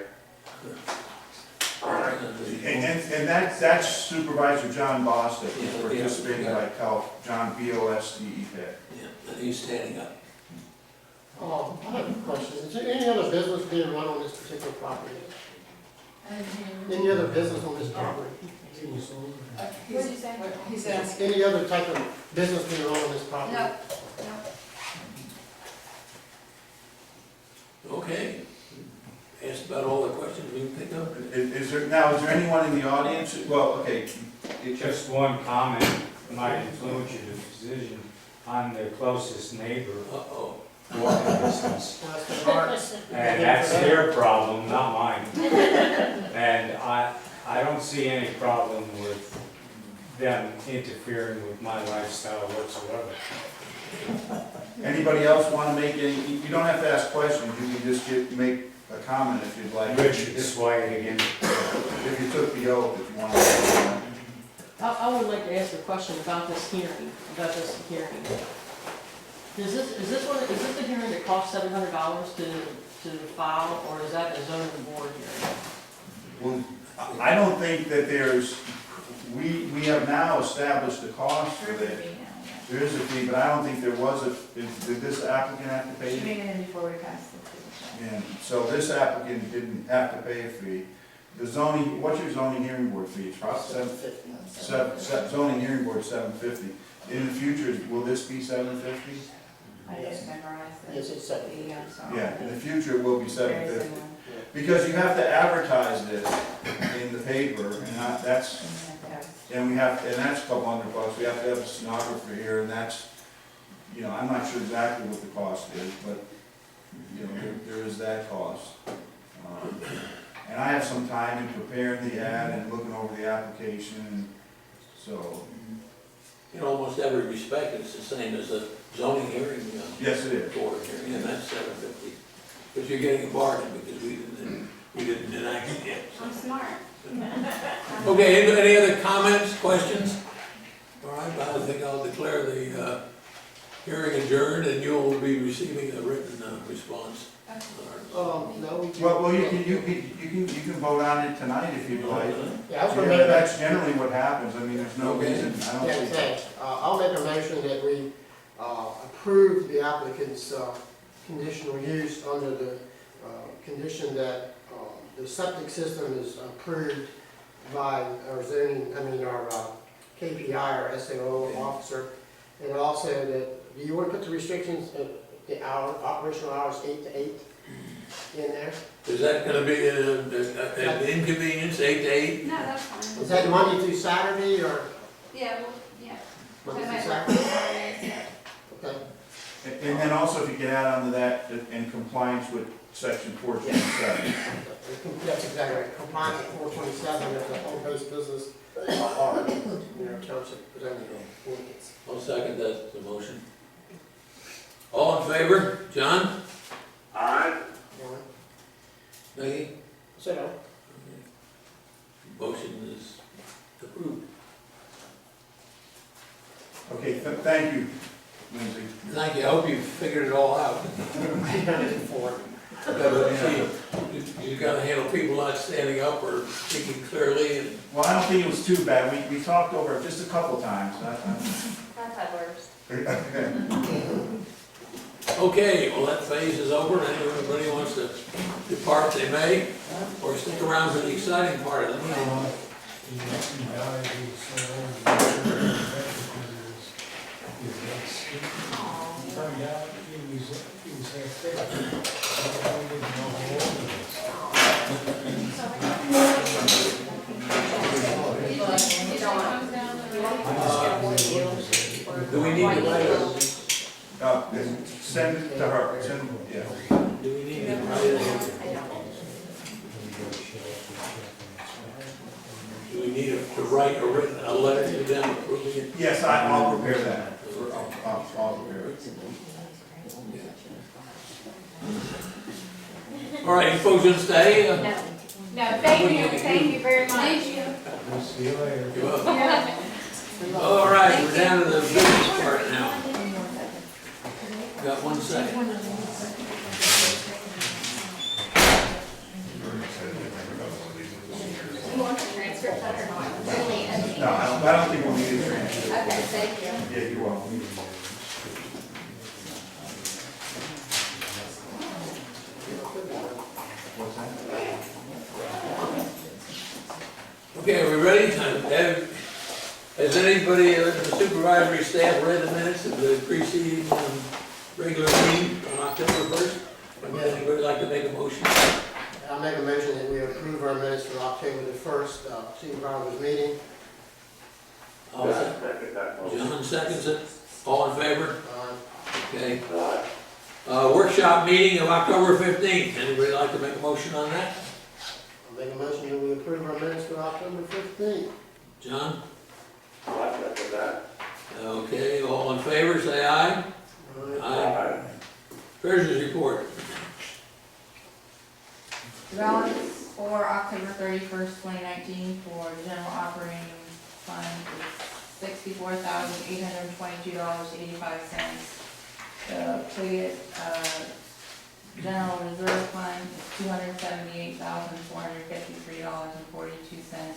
All right. And that's Supervisor John Boss that Yeah, was participating yeah. by John BOS. Yeah, and he's standing up. I have a question. Is there any other business being run on this particular property? Any other business on this property? What did you say? He's asking, Any other type of business being run on this property? No, no. Okay. Asked about all the questions we can think of. Is there anyone in the audience? Well, okay. Just one comment might influence your decision. I'm the closest neighbor, Uh-oh. walking distance. That's the arts. And that's their problem, not mine. And I don't see any problem with them interfering with my lifestyle whatsoever. Anybody else want to make any, you don't have to ask questions, you can just make a comment if you'd like. Richard Sway again. If you took the oath, if you want to. I would like to ask a question about this hearing, Is this the hearing that costs $700 to file, or is that a zoning board hearing? Well, I don't think that we have now established the cost for that. There is a fee, but I don't think there was did this applicant have to pay? She made it in before we passed it. Yeah, so this applicant didn't have to pay a fee. The zoning, what's your zoning hearing board fee? It's probably zoning hearing board $750. In the future, will this be $750? I just memorized it. Yes, it's 750. I'm sorry. Yeah, in the future, it will be Very $750. similar. Because you have to advertise this in the paper, and that's, and that's a couple $100. We have to have a stenographer here, and that's, I'm not sure exactly what the cost is, but, there is that cost. And I have some time in preparing the ad and looking over the application, and so, In almost every respect, it's the same as a zoning hearing. yes, it is. Board hearing, and that's $750. But you're getting a bargain because we didn't enact it yet. I'm smart. Okay, any other comments, questions? All right, I think I'll declare the hearing adjourned, and you'll be receiving a written response. No. Well, you can vote on it tonight if you'd like. Yeah, I was gonna make That's generally what happens. I mean, there's no reason, I don't Yeah, think. thanks. I'll make a motion that we approve the applicant's conditional use under the condition that the septic system is approved by our KPI, our SAO officer. And also that, do you want to put the restrictions, the operational hours 8 to 8 in there? Is that gonna be an inconvenience, 8 to 8? No, that's fine. Is that Monday through Saturday or Yeah, well, yeah. Monday That through might work. Saturday? Okay. And then also, if you can add on to that, in compliance with section 427. That's exactly right. Compliance with 427 of the home-based business are, township zoning ordinance. I'll second that, the motion. All in favor? John? Aye. Nikki? So, no. Motion is approved. Okay, thank you, Lindsay. Thank you, I hope you figured it all out. You gotta handle people not standing up or speaking clearly, and Well, I don't think it was too bad. We talked over it just a couple times. That's how it works. okay, well, that phase is over, and anybody wants to depart, they may, or stick around for the exciting part of the meeting. Do we need to Send it to her. Yeah. Do we need to write it? Do we we need to write a letter to them approving it? Yes, I'll prepare that. I'll prepare it. All right, you folks gonna stay? No, thank you very much. Thank you. We'll see you later. You're welcome. All right, we're down to the business part now. Got 1 second. You want the transcript or not? Really? No, I don't think we'll need a transfer. Okay, thank you. Yeah, you're welcome. What's that? Okay, are we ready? Has anybody in the supervisory staff read the minutes of the preceding regular meeting on October 1st? Would anybody like to make a motion? I'll make a motion that we approve our minutes for October the 1st, supervisors meeting. I'll John second. second that motion. John seconds it. All in favor? Okay. Aye. Workshop meeting of October 15th. Anybody like to make a motion on that? I'll make a motion that we approve our minutes for October 15th. John? I second that. Okay, all in favor, say aye. Aye. Treasurer's report. The balance for October 31st, 2019 for the general operating fund is $64,822.85. The Pliget, general reserve fund is $278,453.42.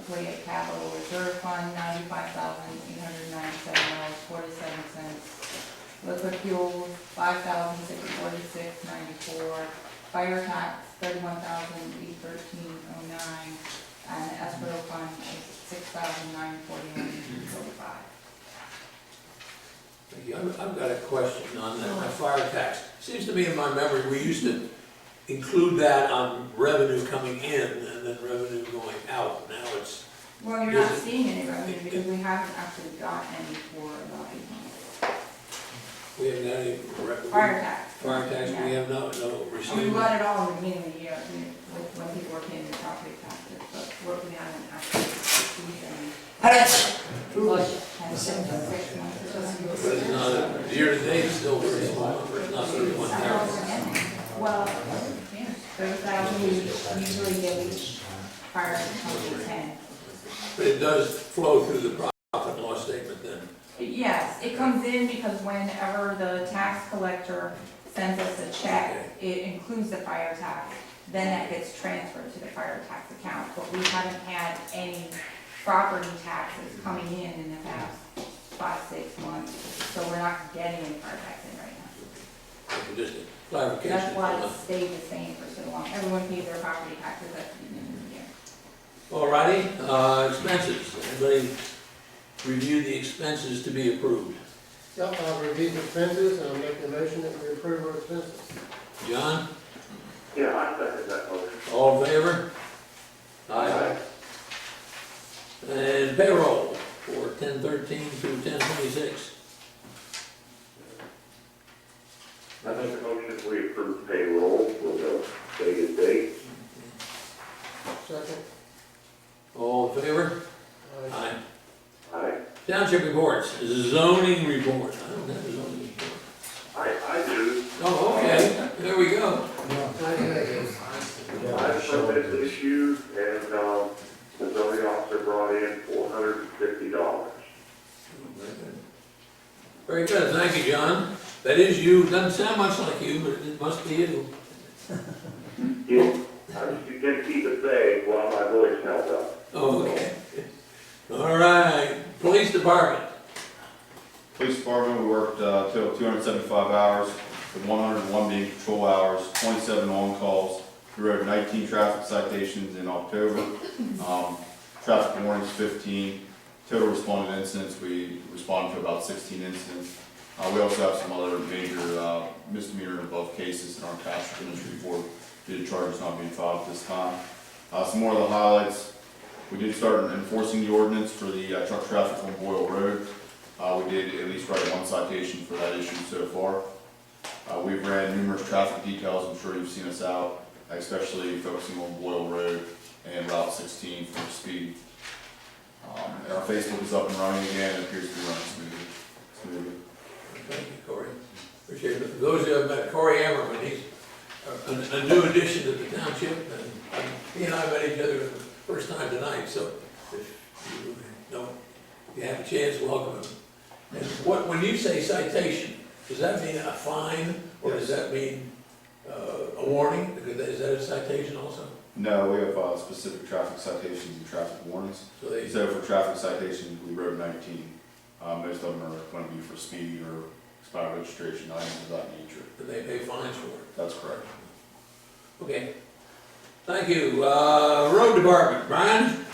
Pliget capital reserve fund, $95,897.47. Liquid fuels, $5,646.94. Fire tax, $31,813.09. And the escrow fund is $6,941.45. I've got a question on that, my fire tax. Seems to me in my memory, we used to include that on revenue coming in and then revenue going out. Now it's, Well, you're not seeing any revenue because we haven't actually got any for about 8 months. we haven't got any Fire tax. fire tax, we have no We received. let it all in the beginning of the year, when people were paying their property taxes, but we haven't actually received any. Flush, has been 6 months or so. But it's not, year to date, it's still very small number, it's not 31,000. Well, 30,000, we usually give each fire company 10. But it does flow through the profit and loss statement then. Yes, it comes in because whenever the tax collector sends us a check, it includes the fire tax, then that gets transferred to the fire tax account, but we haven't had any property taxes coming in the past 5-6 months, so we're not getting any fire tax in right now. Just a clarification. That's why it stayed the same for so long. Everyone pays their property taxes at the beginning of the year. Alrighty, expenses. Anybody review the expenses to be approved? Yep, I'll review the expenses and I'll make the motion that we approve our expenses. John? Yeah, I second that motion. All in favor? Aye. And payroll for 10/13 through 10/26. I make a motion we approve payroll for the stated date. Second. All in favor? Aye. Aye. Aye. Township reports, zoning report. I don't have a zoning report. I do. Oh, okay, there we go. Five permits issued and, the zoning officer brought in $450. Very good, thank you, John. That is you, doesn't sound much like you, but it must be you. Yeah, I was gonna keep it vague while my voice held up. Oh, okay. All right, police department. Police department, we worked till 275 hours, with 101 being patrol hours, 27 on calls. We wrote 19 traffic citations in October, traffic warnings 15, total responded incidents, we responded to about 16 incidents. We also have some other major misdemeanor and above cases in our cash industry report due to charges not being filed at this time. Some more of the highlights, we did start enforcing the ordinance for the truck traffic on Boyle Road. We did at least write one citation for that issue so far. We've ran numerous traffic details, I'm sure you've seen us out, especially focusing on Boyle Road and Route 16 for speed. And our Facebook is up and running again, and appears to be running smoothly. Thank you, Corey. Appreciate it. For those who have met Corey Ammerman, he's a new addition to the township, and he and I met each other for the first time tonight, so if you don't, if you have a chance, welcome him. And when you say citation, does that mean a fine, or does that mean a warning? Is that a citation also? No, we have specific traffic citations and traffic warnings. So they, So for traffic citations, we wrote 19. Most of them are going to be for speed or expired registration, items of that nature. they pay fines for it. That's correct. Okay. Thank you. Road Department, Brian?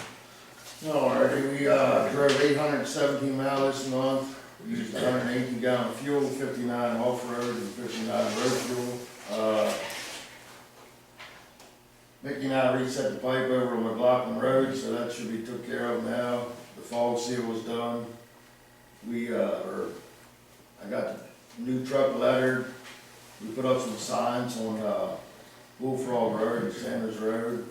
Alrighty, we drove 817 miles this month, we used 118 gallon of fuel, 59 off-road and 59 road fuel. Mickey and I reset the pipe over on McLaughlin Road, so that should be took care of now. The fog seal was done. I got the new truck lettered. We put up some signs on Bullfrog Road and Sanders Road.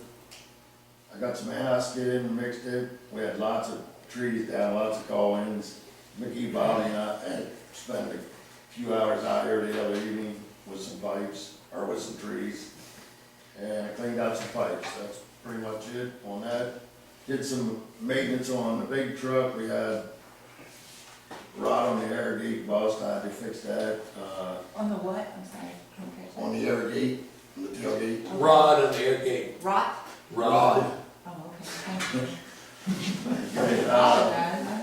I got some anti-skid in and mixed it. We had lots of trees down, lots of call-ins. Mickey, Bobby, and I spent a few hours out here the other evening with some pipes, or with some trees. And I cleaned out some pipes. That's pretty much it on that. Did some maintenance on the big truck. We had rod on the air gate bust. I had to fix that. On the what? I'm sorry. Okay. On the air gate, the tailgate. Rod and air gate. Rot? Rod. Oh, okay. Thank you. Okay,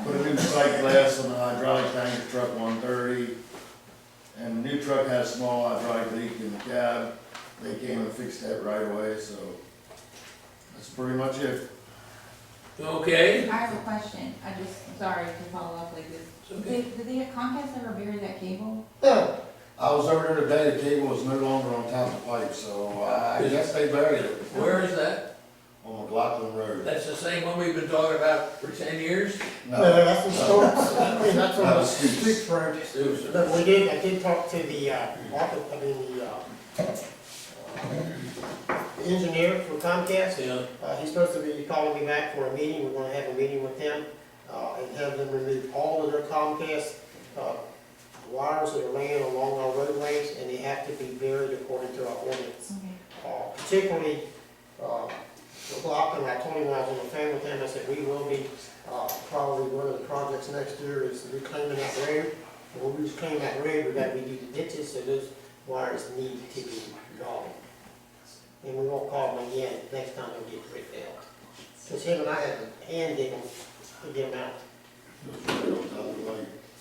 put a new sight glass on the hydraulic tank of truck 130. And the new truck has a small hydraulic leak in the cab. They came and fixed that right away, so that's pretty much it. Okay. I have a question. I'm sorry to follow up like this. It's okay. Did the Comcast ever bury that cable? Yeah, I was over there today, the cable was no longer on top of the pipe, so I guess they buried it Where is that? on McLaughlin Road. That's the same one we've been talking about for 10 years? No, that's in Stokes. I mean, that's on That the was Steve. street road. Susan. But I did talk to the, the engineer for Comcast. Yeah. He's supposed to be calling me back for a meeting. We're gonna have a meeting with them, and have them remove all of their Comcast, wires that are laying along our roadways, and they have to be buried according to our ordinance. Particularly, McLaughlin, I told him when I was on the phone with him, I said, we will be, probably one of the projects next year is reclaiming that road. And when we reclaim that road, we gotta redo the ditches, so those wires need to be gone. And we won't call them again next time they get ripped out. Cause him and I had to hand dig them to get them out.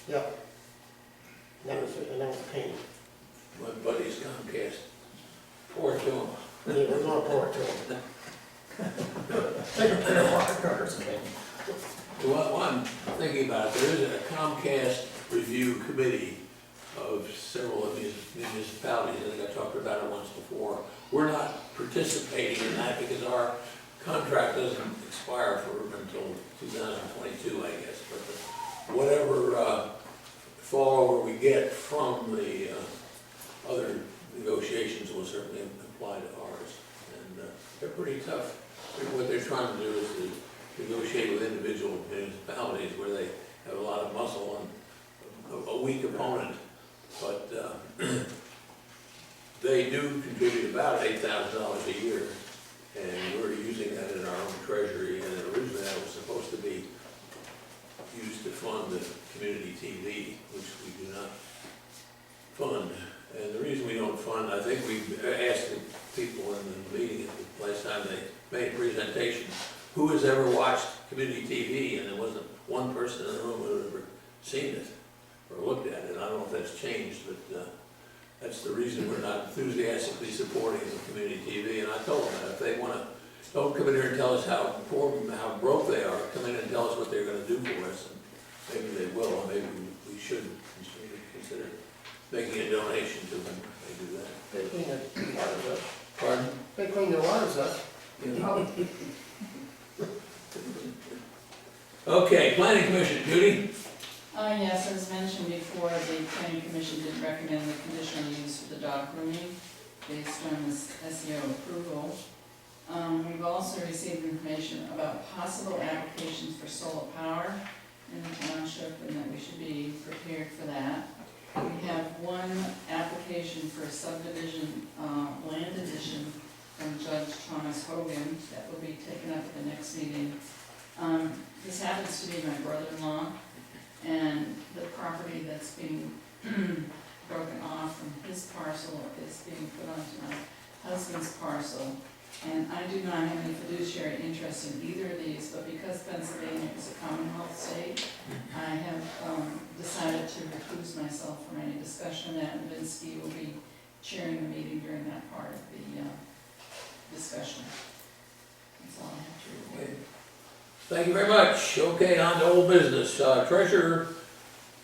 Yep. That was a pain. My buddy's Comcast. Pour it to him. Yeah, we're gonna pour it to them. They can put a water cutters in it. Well, I'm thinking about it, there is a Comcast review committee of several of these municipalities. I think I talked about it once before. We're not participating in that because our contract doesn't expire until 2022, I guess. But whatever fallover we get from the other negotiations will certainly apply to ours. And they're pretty tough. What they're trying to do is to negotiate with individual municipalities where they have a lot of muscle and a weak opponent. But they do contribute about $8,000 a year, and we're using that in our own treasury. And originally that was supposed to be used to fund the community TV, which we do not fund. And the reason we don't fund, I think we asked the people in the meeting at the last time they made a presentation, who has ever watched community TV? And there wasn't one person in the room who had ever seen it or looked at it. I don't know if that's changed, but that's the reason we're not enthusiastically supporting the community TV. And I told them that if they want to, don't come in here and tell us how poor, how broke they are. Come in and tell us what they're going to do for us. And maybe they will, or maybe we should consider making a donation to them if they do that. They clean their wires up. Pardon? They clean their wires up. Okay, Planning Commission, Judy? Yes, as mentioned before, the planning commission did recommend the conditional use for the dog grooming based on this SEO approval. We've also received information about possible applications for solar power in the township, and that we should be prepared for that. We have one application for a subdivision, land addition from Judge Thomas Hogan that will be taken up at the next meeting. This happens to be my brother-in-law, and the property that's being broken off from his parcel is being put onto my husband's parcel. And I do not have any fiduciary interest in either of these, but because Pennsylvania is a commonwealth state, I have decided to recuse myself from any discussion of that, and Vinsky will be chairing the meeting during that part of the discussion. That's all I have to report. Thank you very much. Okay, on to old business. Treasurer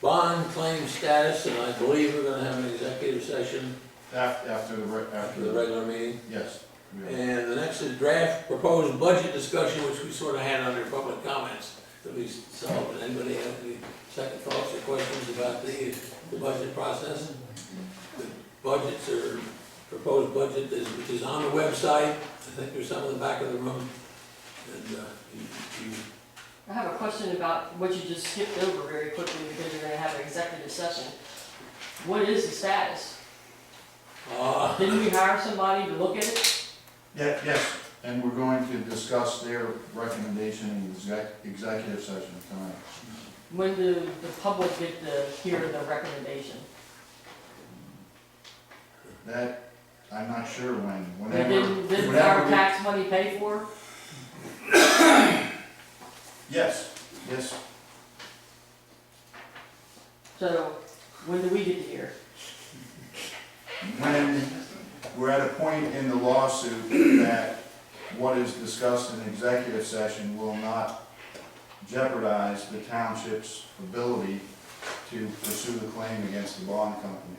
bond claim status, and I believe we're gonna have an executive session After after the regular meeting. Yes. And the next is draft proposed budget discussion, which we sort of had under public comments, that we solved. Anybody have any second thoughts or questions about the budget process? The budgets or proposed budget which is on the website. I think there's some in the back of the room. And I have a question about what you just skipped over very quickly because you're gonna have an executive session. What is the status? Didn't we hire somebody to look at it? Yes, and we're going to discuss their recommendation in executive session tonight. When do the public get to hear the recommendation? That, I'm not sure when, Didn't our tax money pay for? Yes. So, when do we get to hear? When we're at a point in the lawsuit that what is discussed in executive session will not jeopardize the township's ability to pursue the claim against the bond company.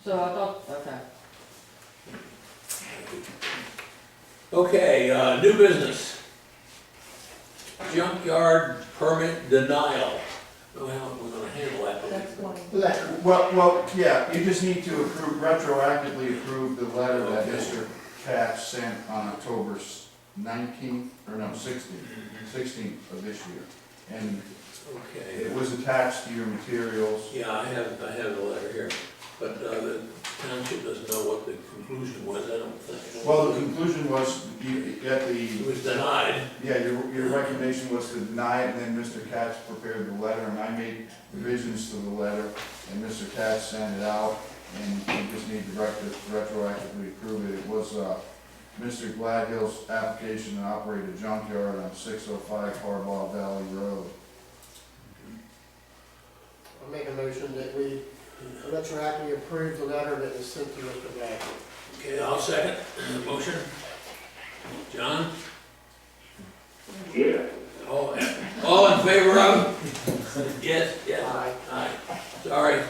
So I thought, okay. Okay, new business. Junkyard permit denial. Well, we're gonna handle that. That's one. Letter. Well, yeah, you just need to retroactively approve the letter that Mr. Katz sent on October 19th, or no, 16th of this year. And Okay. it was attached to your materials. Yeah, I have the letter here, but the township doesn't know what the conclusion was, I don't think. Well, the conclusion was, It was denied. yeah, your recommendation was to deny it, and then Mr. Katz prepared the letter, and I made revisions to the letter, and Mr. Katz sent it out, and you just need to retroactively approve it. It was, Mr. Gladhill's application to operate a junkyard on 605 Harbaugh Valley Road. I'll make a motion that we retroactively approve the letter that was sent to Mr. Gladhill. Okay, I'll second the motion. John? Yeah. All in favor of? Yes, yes. Aye. Sorry.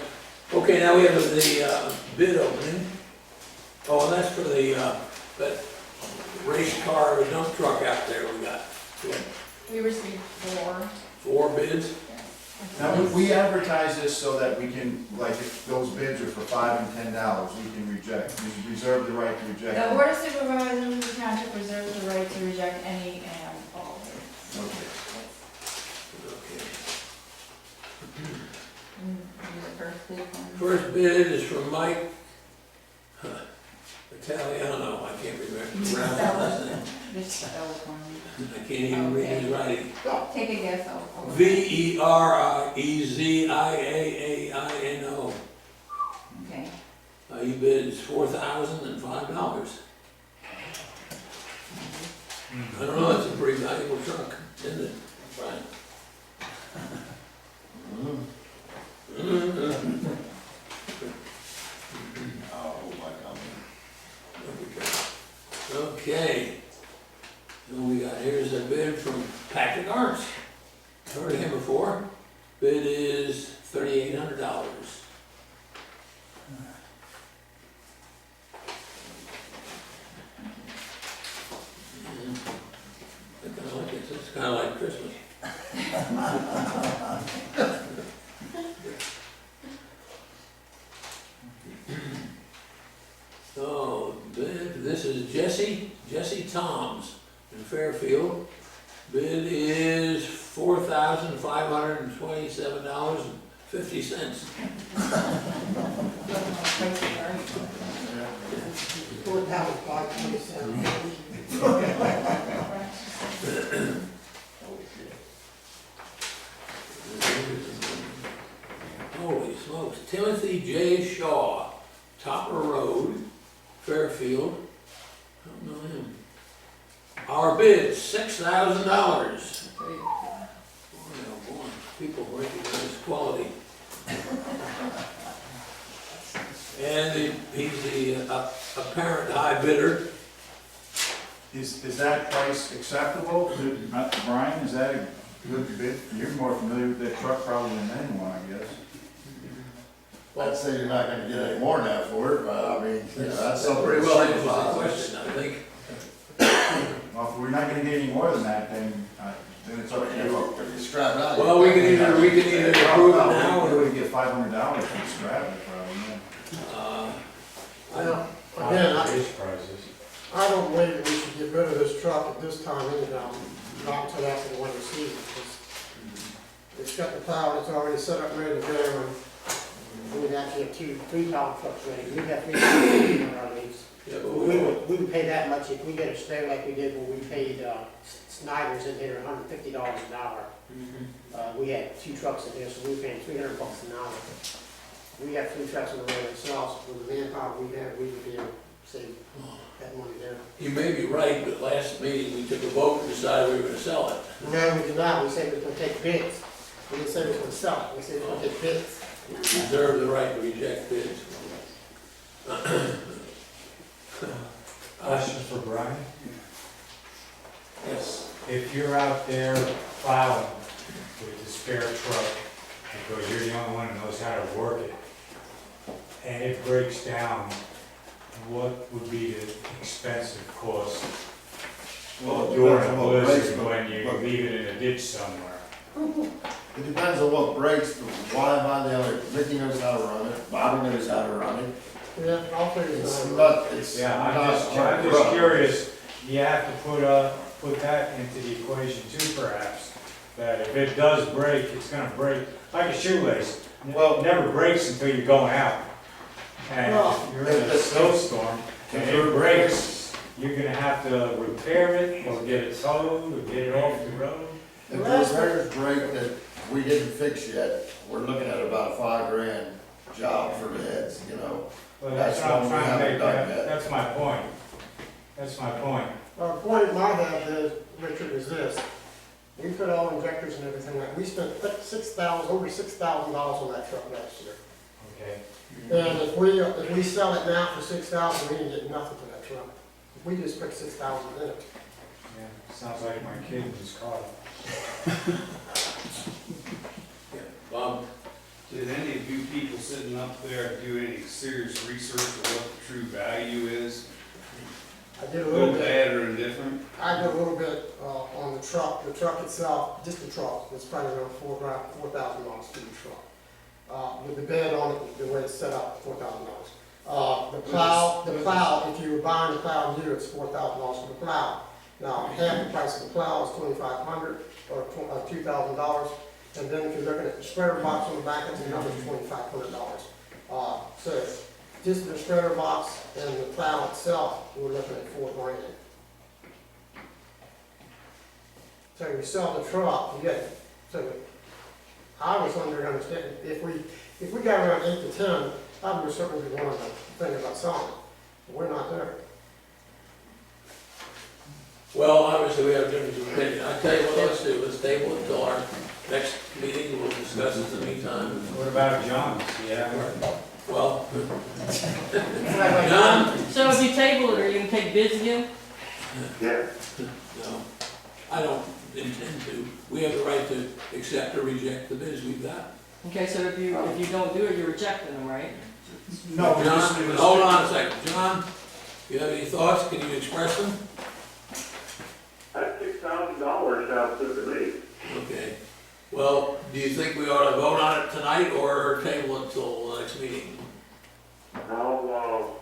Okay, now we have the bid opening. Oh, and that's for the race car, or dump truck out there we got. We received 4. 4 bids? Now, we advertise this so that we can, like, if those bids are for $5 and $10, we can reject, we reserve the right to reject. The board of supervisors of the township reserves the right to reject any and all bids. Okay. Okay. The first bid one. First bid is from Mike Italiano, I can't remember. This is the L one. I can't even read his writing. Take a guess, I'll. Vereziaano. Okay. He bids $4,005. I don't know, that's a pretty valuable truck, isn't it, Brian? Okay. So we got, here's a bid from Patrick Arts. Heard of him before. Bid is $3,800. I kind of like it, it's kind of like Christmas. So, this is Jesse in Fairfield. Bid is $4,527.50. Holy smokes, Timothy J. Shaw, Topper Road, Fairfield. Don't know him. Our bid, $6,000. Boy, oh boy, people recognize quality. And he's the apparent high bidder. Is that price acceptable to, Brian, is that a good bid? You're more familiar with that truck probably than anyone, I guess. I'd say you're not gonna get any more than that for it, but I mean, you know, that's something. Pretty well answers the question, I think. Well, if we're not gonna get any more than that, then it's up to you. If you scrap it out. Well, we can either approve it now, We or, would get $500 for the scrap it, probably, yeah. Again, His prices. I don't believe that we should get rid of this truck at this time anyhow, not until after the winter season, because it's got the plow, it's already set up ready to go, and we would actually have three plow trucks ready. We have 3 on our lease. yeah, but We would pay that much if we get a snow like we did when we paid Snyder's in here $150 an hour. We had 2 trucks in here, so we were paying $300 an hour. We have 3 trucks on the road ourselves, with the manpower we have, we would be able to save that money there. you may be right, but last meeting, we took a vote and decided we were gonna sell it. No, we did not. We said we were gonna take bids. We didn't say we were gonna sell it. We said we were gonna take bids. Reserve the right to reject bids. Question for Brian. Yes. If you're out there plowing with the spare truck, because you're the only one who knows how to work it, and it breaks down, what would be the expensive cost Well, it during depends a on what breaks, blizzard but- when you but leave it in a ditch somewhere? It depends on what breaks, but why am I the other, Ricky knows how to run it, Bobby knows how to run it. Yeah, I'll figure It's it out. not, it's Yeah, not. I'm just curious, you have to put that into the equation too, perhaps, that if it does break, it's gonna break, like a shoelace. Well- It never breaks until you're going out. And Well, if you're in a snowstorm and If it it breaks, you're gonna have to repair it, or get it towed, or get it off the road. If the repairs break that we didn't fix yet, we're looking at about a $5,000 job for the heads, you know? But that's what I'm That's one we trying to haven't make, done yet. that's my point. That's my point. Our point in my head is, Richard, is this. We put all injectors and everything, like, we spent over $6,000 on that truck last year. Okay. And if we sell it now for $6,000, we didn't get nothing for that truck. We just put $6,000 in it. Yeah, sounds like my kid in his car. Bob? Did any of you people sitting up there do any serious research of what the true value is? I did a little Good, bit. bad, or indifferent? I did a little bit on the truck itself, just the truck, it's probably around $4,000 for the truck. With the bed on it, the way it's set up, $4,000. The plow, if you were buying the plow new, it's $4,000 for the plow. Now, half the price of the plow is $2,500 or $2,000. And then if you're looking at the spreader box on the back, that's another $2,500. So just the spreader box and the plow itself, we're looking at $4,000. So you sell the truck, you get, so I was under understanding, if we got around 8 to 10, I would certainly be one of the things about selling it. But we're not there. Well, obviously, we have different opinions. I tell you what, let's do, let's table it until our next meeting, we'll discuss it in the meantime. What about John's? Yeah. Well, John? So if you table it, are you gonna take bids again? Yeah, No, I don't intend to. We have the right to accept or reject the bids we've got. Okay, so if you don't do it, you're rejecting them, right? No, John, hold on a second. John, you have any thoughts? Can you express them? that $6,000 sounds good to me. Okay. Well, do you think we ought to vote on it tonight or table it until the next meeting? I'll,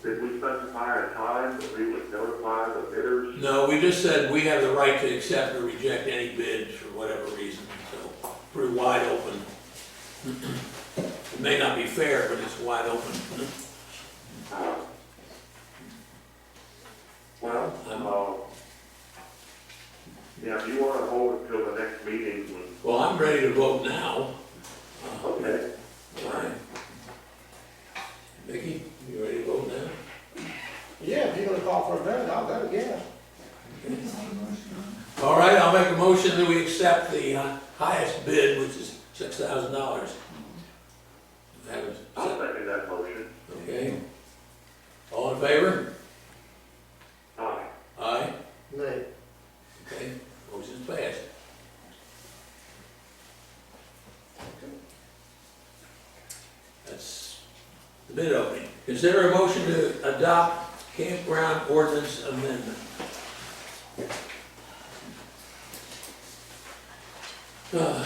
Did we specify a time that we would notify the bidders? No, we just said we have the right to accept or reject any bid for whatever reason, so pretty wide open. It may not be fair, but it's wide open. Yeah, if you wanna hold it till the next meeting, Well, I'm ready to vote now. okay. All right. Vicki, you ready to vote now? Yeah, if you're gonna call for a vote, I'll vote, yeah. All right, I'll make a motion that we accept the highest bid, which is $6,000. I'll second that motion. Okay. All in favor? Aye. Aye. Nay. Okay, motion's passed. That's the bid opening. Consider a motion to adopt campground ordinance amendment. I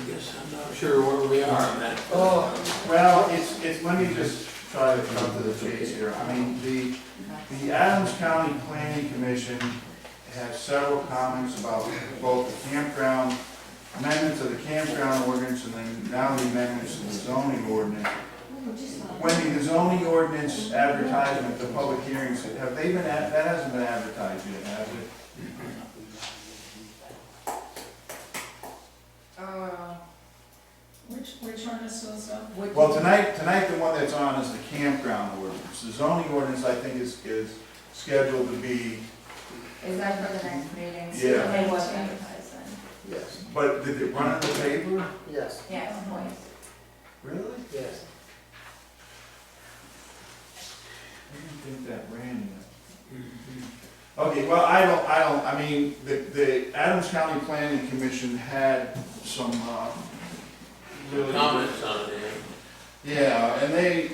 guess I'm not sure where we are on that. Well, let me just try to come to the chase here. I mean, the Adams County Planning Commission has several comments about both the campground, amendments of the campground ordinance, and then now the amendments to the zoning ordinance. Wendy, the zoning ordinance advertisement, the public hearings, have they been, that hasn't been advertised yet, has it? Which ordinance was up? Well, tonight, the one that's on is the campground ordinance. The zoning ordinance, I think, is scheduled to be, Is that for the next meeting? Yeah. It was advertised then. Yes, but did it run in the paper? yes, Yes, twice. Really? yes. I didn't think that ran yet. Okay, well, I mean, the Adams County Planning Commission had some, really. Comments on it, Yeah, and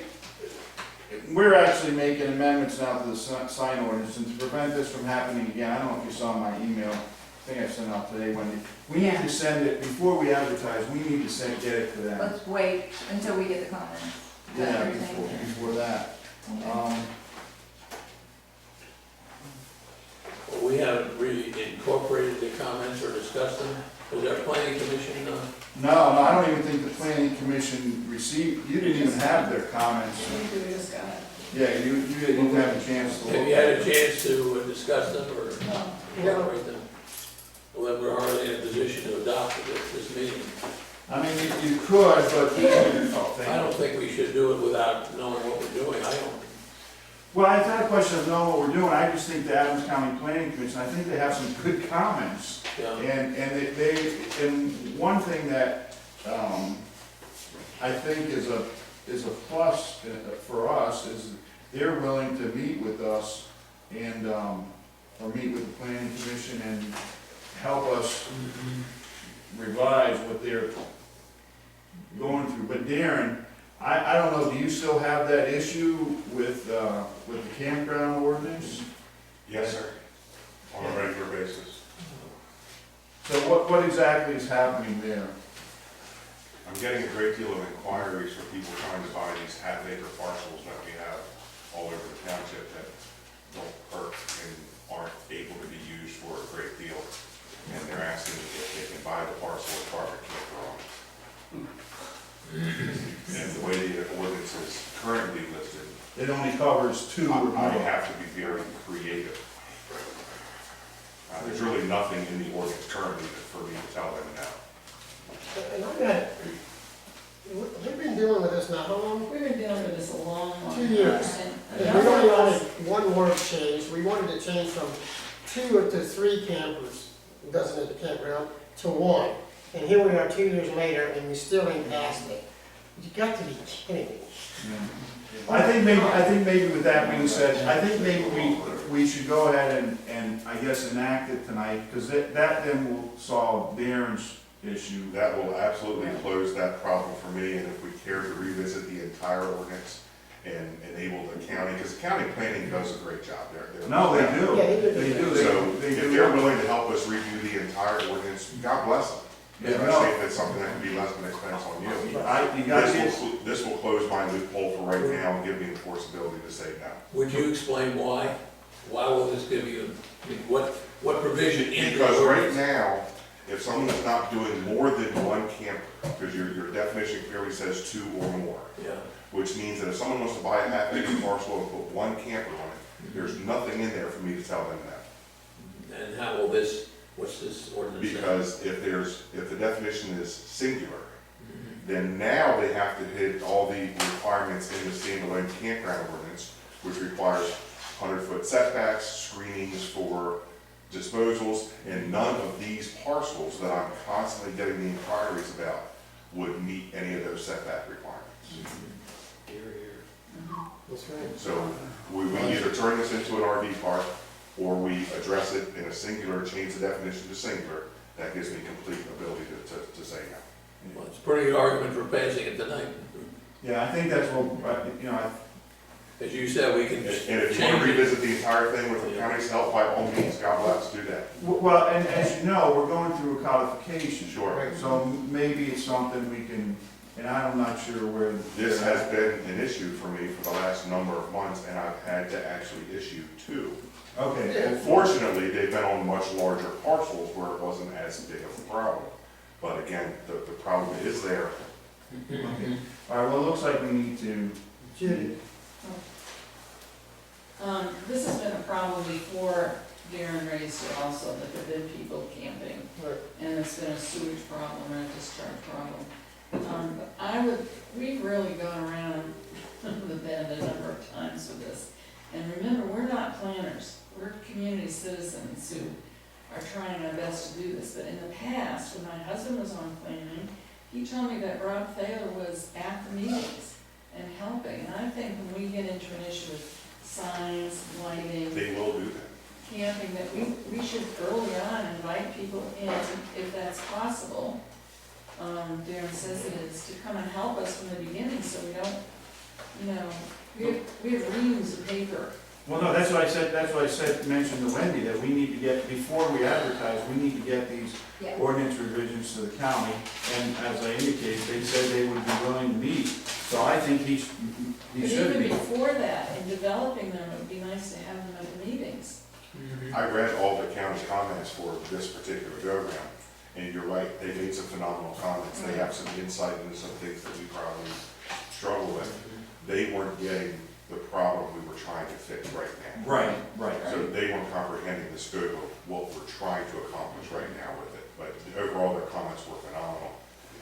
we're actually making amendments now to the sign ordinance, and to prevent this from happening again, I don't know if you saw my email, I think I sent out today, Wendy. We need to send it, before we advertise, we need to get it to them. Let's wait until we get the comments. Is that Yeah, what you're saying? before that. Okay. Well, we haven't really incorporated the comments or discussed them. Was our planning commission, No, I don't even think the planning commission received, you didn't even have their comments. We just got it. Yeah, you didn't have a chance to look. have you had a chance to discuss them or No. incorporate them? Well, then we're already in a position to adopt it at this meeting. I mean, you could, but. I don't think we should do it without knowing what we're doing. I don't. Well, it's not a question of knowing what we're doing, I just think the Adams County Planning Commission, I think they have some good comments. Yeah. And one thing that, I think is a plus for us is they're willing to meet with us and, or meet with the planning commission and help us revise what they're going through. But Darren, I don't know, do you still have that issue with the campground ordinance? Yes, sir, on a regular basis. So what exactly is happening there? I'm getting a great deal of inquiries from people trying to buy these half-acre parcels that we have all over the township that don't perk and aren't able to be used for a great deal. And they're asking if they can buy the parcel at Target on. And the way the ordinance is currently listed, It only covers two or I more. have to be very creative. There's really nothing in the ordinance currently for me to tell them now. And I've got, we've been dealing with this now, how long? We've been dealing with this a long, long 2 time. years. And And we only wanted one word change, we wanted to change from 2 to 3 campers, designated campground, to 1. And here we are 2 years later, and we still ain't passed it. You got to be kidding me. I think maybe with that being said, I think maybe we should go ahead and I guess enact it tonight, because that then will solve Darren's issue. That will absolutely close that problem for me, and if we care to revisit the entire ordinance and enable the county, because the county planning does a great job there. No, they do. Yeah, they do. They do. So They if do. they're willing to help us review the entire ordinance, God bless them. especially if it's something that can be less of an expense on you. You gotta get, This will close my loophole for right now and give me enforceability to say no. Would you explain why? Why will this give you, I mean, what provision in the Because right ordinance? now, if someone is not doing more than one camper, because your definition clearly says 2 or more, Yeah, which means that if someone wants to buy a half-acre parcel and put one camper on it, there's nothing in there for me to tell them that. and how will this, what's this ordinance say? Because if the definition is singular, then now they have to hit all the requirements in the standalone campground ordinance, which requires 100-foot setbacks, screenings for disposals, and none of these parcels that I'm constantly getting the inquiries about would meet any of those setback requirements. That's right. So we either turn this into an RV park, or we address it in a singular, change the definition to singular. That gives me complete ability to say no. Well, it's a pretty good argument for passing it tonight. yeah, I think that's what, As you said, we can And if you want to change it. revisit the entire thing with the county's help, by all means, God bless, do that. well, and as you know, we're going through a codification. Sure. So maybe it's something we can, and I'm not sure where. This has been an issue for me for the last number of months, and I've had to actually issue 2. Okay, Unfortunately, they've been on much larger parcels where it wasn't as big of a problem. But again, the problem is there. okay. All right, well, it looks like we need to. Judy, This has been a problem before Darren raised it also, that there've been people camping. Right. And it's been a sewage problem and a discharge problem. We've really gone around the bend a number of times with this. And remember, we're not planners, we're community citizens who are trying our best to do this. But in the past, when my husband was on planning, he told me that Rob Thaler was at the meetings and helping. And I think when we get into an issue with signs, lighting, They will do that. camping, that we should early on invite people in, if that's possible. Darren says it is, to come and help us from the beginning, so we don't, we have reams of paper. Well, no, that's what I said, mentioned to Wendy, that we need to get, before we advertise, we need to get these Yeah. ordinance revisions to the county. And as I indicated, they said they would be willing to meet. So I think he But should even be. before that, in developing them, it would be nice to have them at the meetings. I read all the county comments for this particular go-around, and you're right, they made some phenomenal comments. They have some insight into some things that we probably struggle with. They weren't getting the problem we were trying to fix right now. Right, right. So they weren't comprehending the scope of what we're trying to accomplish right now with it. But overall, their comments were phenomenal.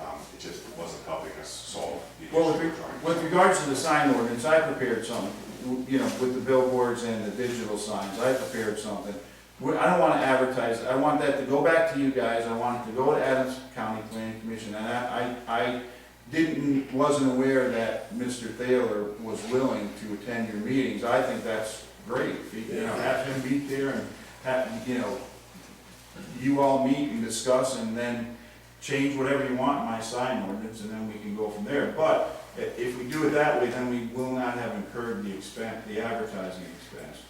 It just wasn't helping us solve the issue Well, we're trying to. with regards to the sign ordinance, I prepared something, with the billboards and the digital signs, I prepared something. I don't wanna advertise it, I want that to go back to you guys, I want it to go to Adams County Planning Commission, and I wasn't aware that Mr. Thaler was willing to attend your meetings. I think that's great, have him be there and have, you all meet and discuss and then change whatever you want in my sign ordinance, and then we can go from there. But if we do it that way, then we will not have incurred the expense, the advertising expense,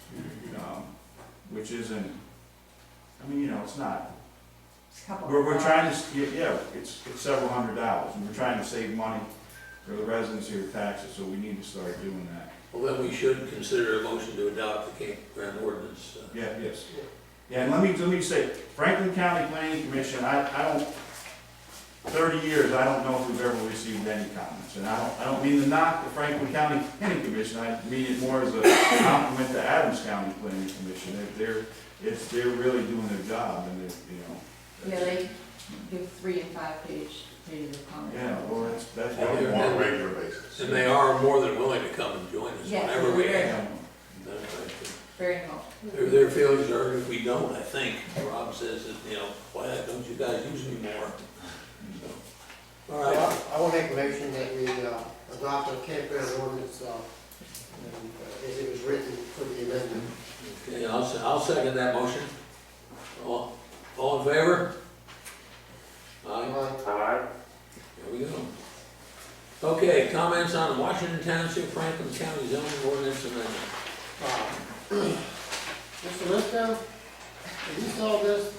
which isn't, it's not. It's a couple. We're trying to, it's several $100s, and we're trying to save money for the residents here with taxes, so we need to start doing that. Well, then we should consider a motion to adopt the campground ordinance. Yes. Yeah, and let me say, Franklin County Planning Commission, I don't, 30 years, I don't know if we've ever received any comments. And I don't mean to knock the Franklin County Planning Commission, I mean it more as a compliment to Adams County Planning Commission. They're really doing their job, and Yeah, they give 3 and 5 pages of comments. yeah, well, that's On what a regular basis. And they are more than willing to come and join us Yes, whenever we they're have. very helpful. Their feelings are, if we don't, I think, Rob says that, why don't you guys use me more? So, all right, I will make a motion that we adopt the campground ordinance as it was written for the amendment. okay, I'll second that motion. All in favor? Aye. Aye. There we go. Okay, comments on Washington Township, Franklin County zoning ordinance amendment. Mr. Lisco, have you saw this?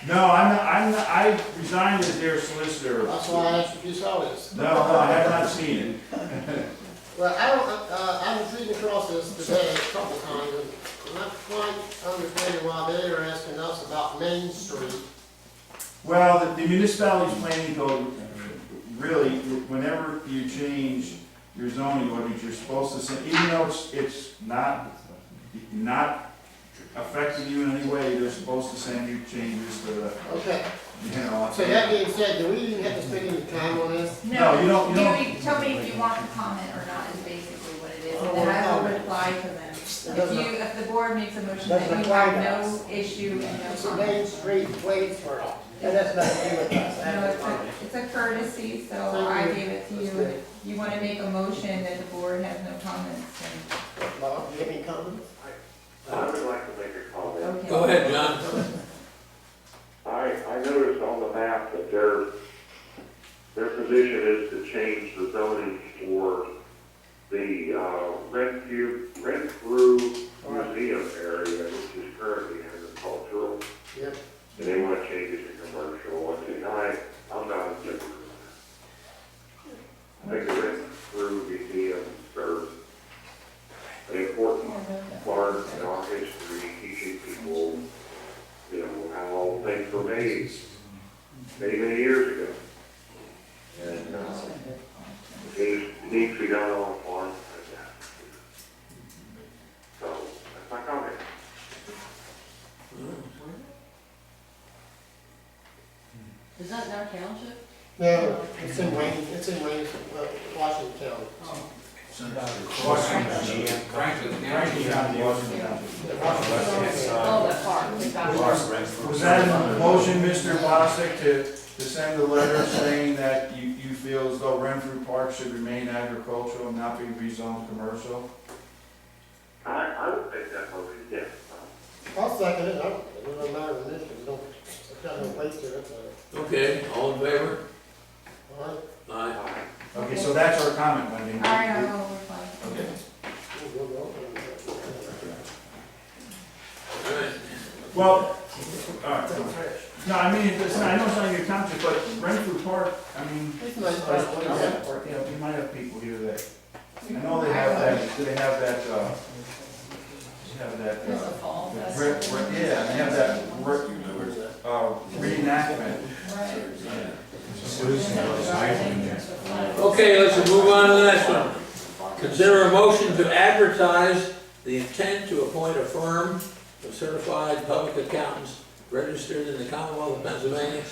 No, I resigned as their solicitor. That's why I asked if you saw this. No, I have not seen it. Well, I was reading across this today a couple times, and I'm not quite understanding why they're asking us about Main Street. Well, the municipality's planning code, really, whenever you change your zoning ordinance, you're supposed to send, even though it's not affecting you in any way, they're supposed to send you changes to the, Okay, you know. so that being said, do we even have to spend any time on this? No, you don't. Tell me if you want to comment or not is basically what it is, and then I will reply to them. If the board makes a motion that Doesn't you apply have to no us. issue and no It's a comment. Main Street Wadesboro, and that's nothing to do with us. No, it's a courtesy, so Thank I you. gave it to That's you. good. You want to make a motion that the board has no comments, Bob, do you have any comments? I would like to make a comment. then, okay. Go ahead, John. I noticed on the map that their position is to change the zoning for the rent-through museum area, which is currently agricultural. Yep. And they want to change it to commercial, and I'm not in favor of that. I think the rent-through museum serves an important part in our history, teaching people, you know, how things were made many, many years ago. And, it needs to be done on a farm like that. So, that's my comment. Is that in our township? No, it's in Wayne, Washington County. Franklin County, Washington County. Oh, that part, we got it. Was that a motion, Mr. Bosick, to send a letter saying that you feel as though Renfrew Park should remain agricultural and not be rezoned commercial? I would make that motion, yes. I'll second it, it doesn't matter to me, because it's got no weight to it, so. Okay, all in favor? All right. Aye. Okay, so that's our comment, Wendy. All right, I will reply. Okay. All right. Well, all right. No, I mean, it's not, I know it's not your township, but Renfrew Park, I mean, It's a nice place, what is that? you know, you might have people here that, I know they have that, they have that, There's a fall yeah, festival. they have that, reenactment. Okay, let's move on to the next one. Consider a motion to advertise the intent to appoint a firm of certified public accountants registered in the Commonwealth of Pennsylvania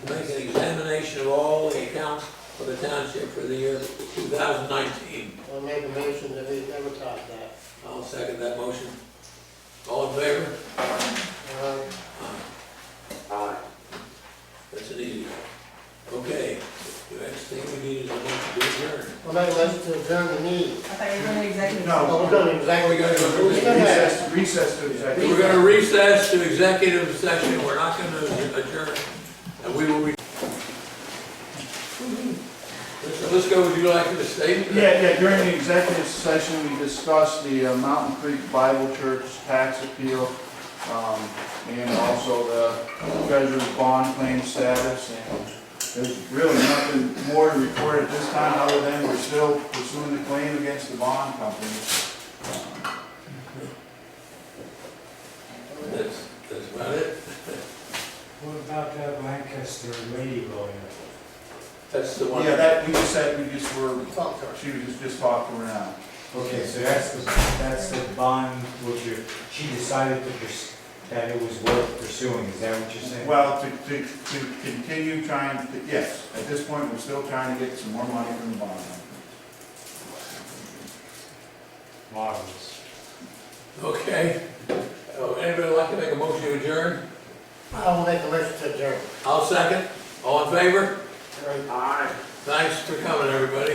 to make an examination of all the accounts for the township for the year 2019. I'll make a motion that we advertise that. I'll second that motion. All in favor? Aye. That's an easy one. Okay, the next thing we need is a motion to adjourn. I'll make a motion to adjourn the meeting. I thought you were going to executive. No. Oh, we're going exactly. We gotta go Recess to executive. We're gonna recess to executive session, we're not gonna adjourn, and we will Mr. Lisco, would you like to state? Yeah, during the executive session, we discussed the Mountain Creek Bible Church tax appeal, and also the treasurer's bond claim status, and there's really nothing more to report at this time, other than we're still pursuing the claim against the bond company. That's about it. What about that Lancaster lady lawyer? That's the one. Yeah, that, we just said, we just were, Talk to her. she was just talked to her now. Okay, so that's the bond which she decided that it was worth pursuing, is that what you're saying? Well, to continue trying, yes, at this point, we're still trying to get some more money from the bond company. Marvelous. Okay. Anybody like to make a motion to adjourn? I will make a motion to adjourn. I'll second. All in favor? Right. Aye. Thanks for coming, everybody.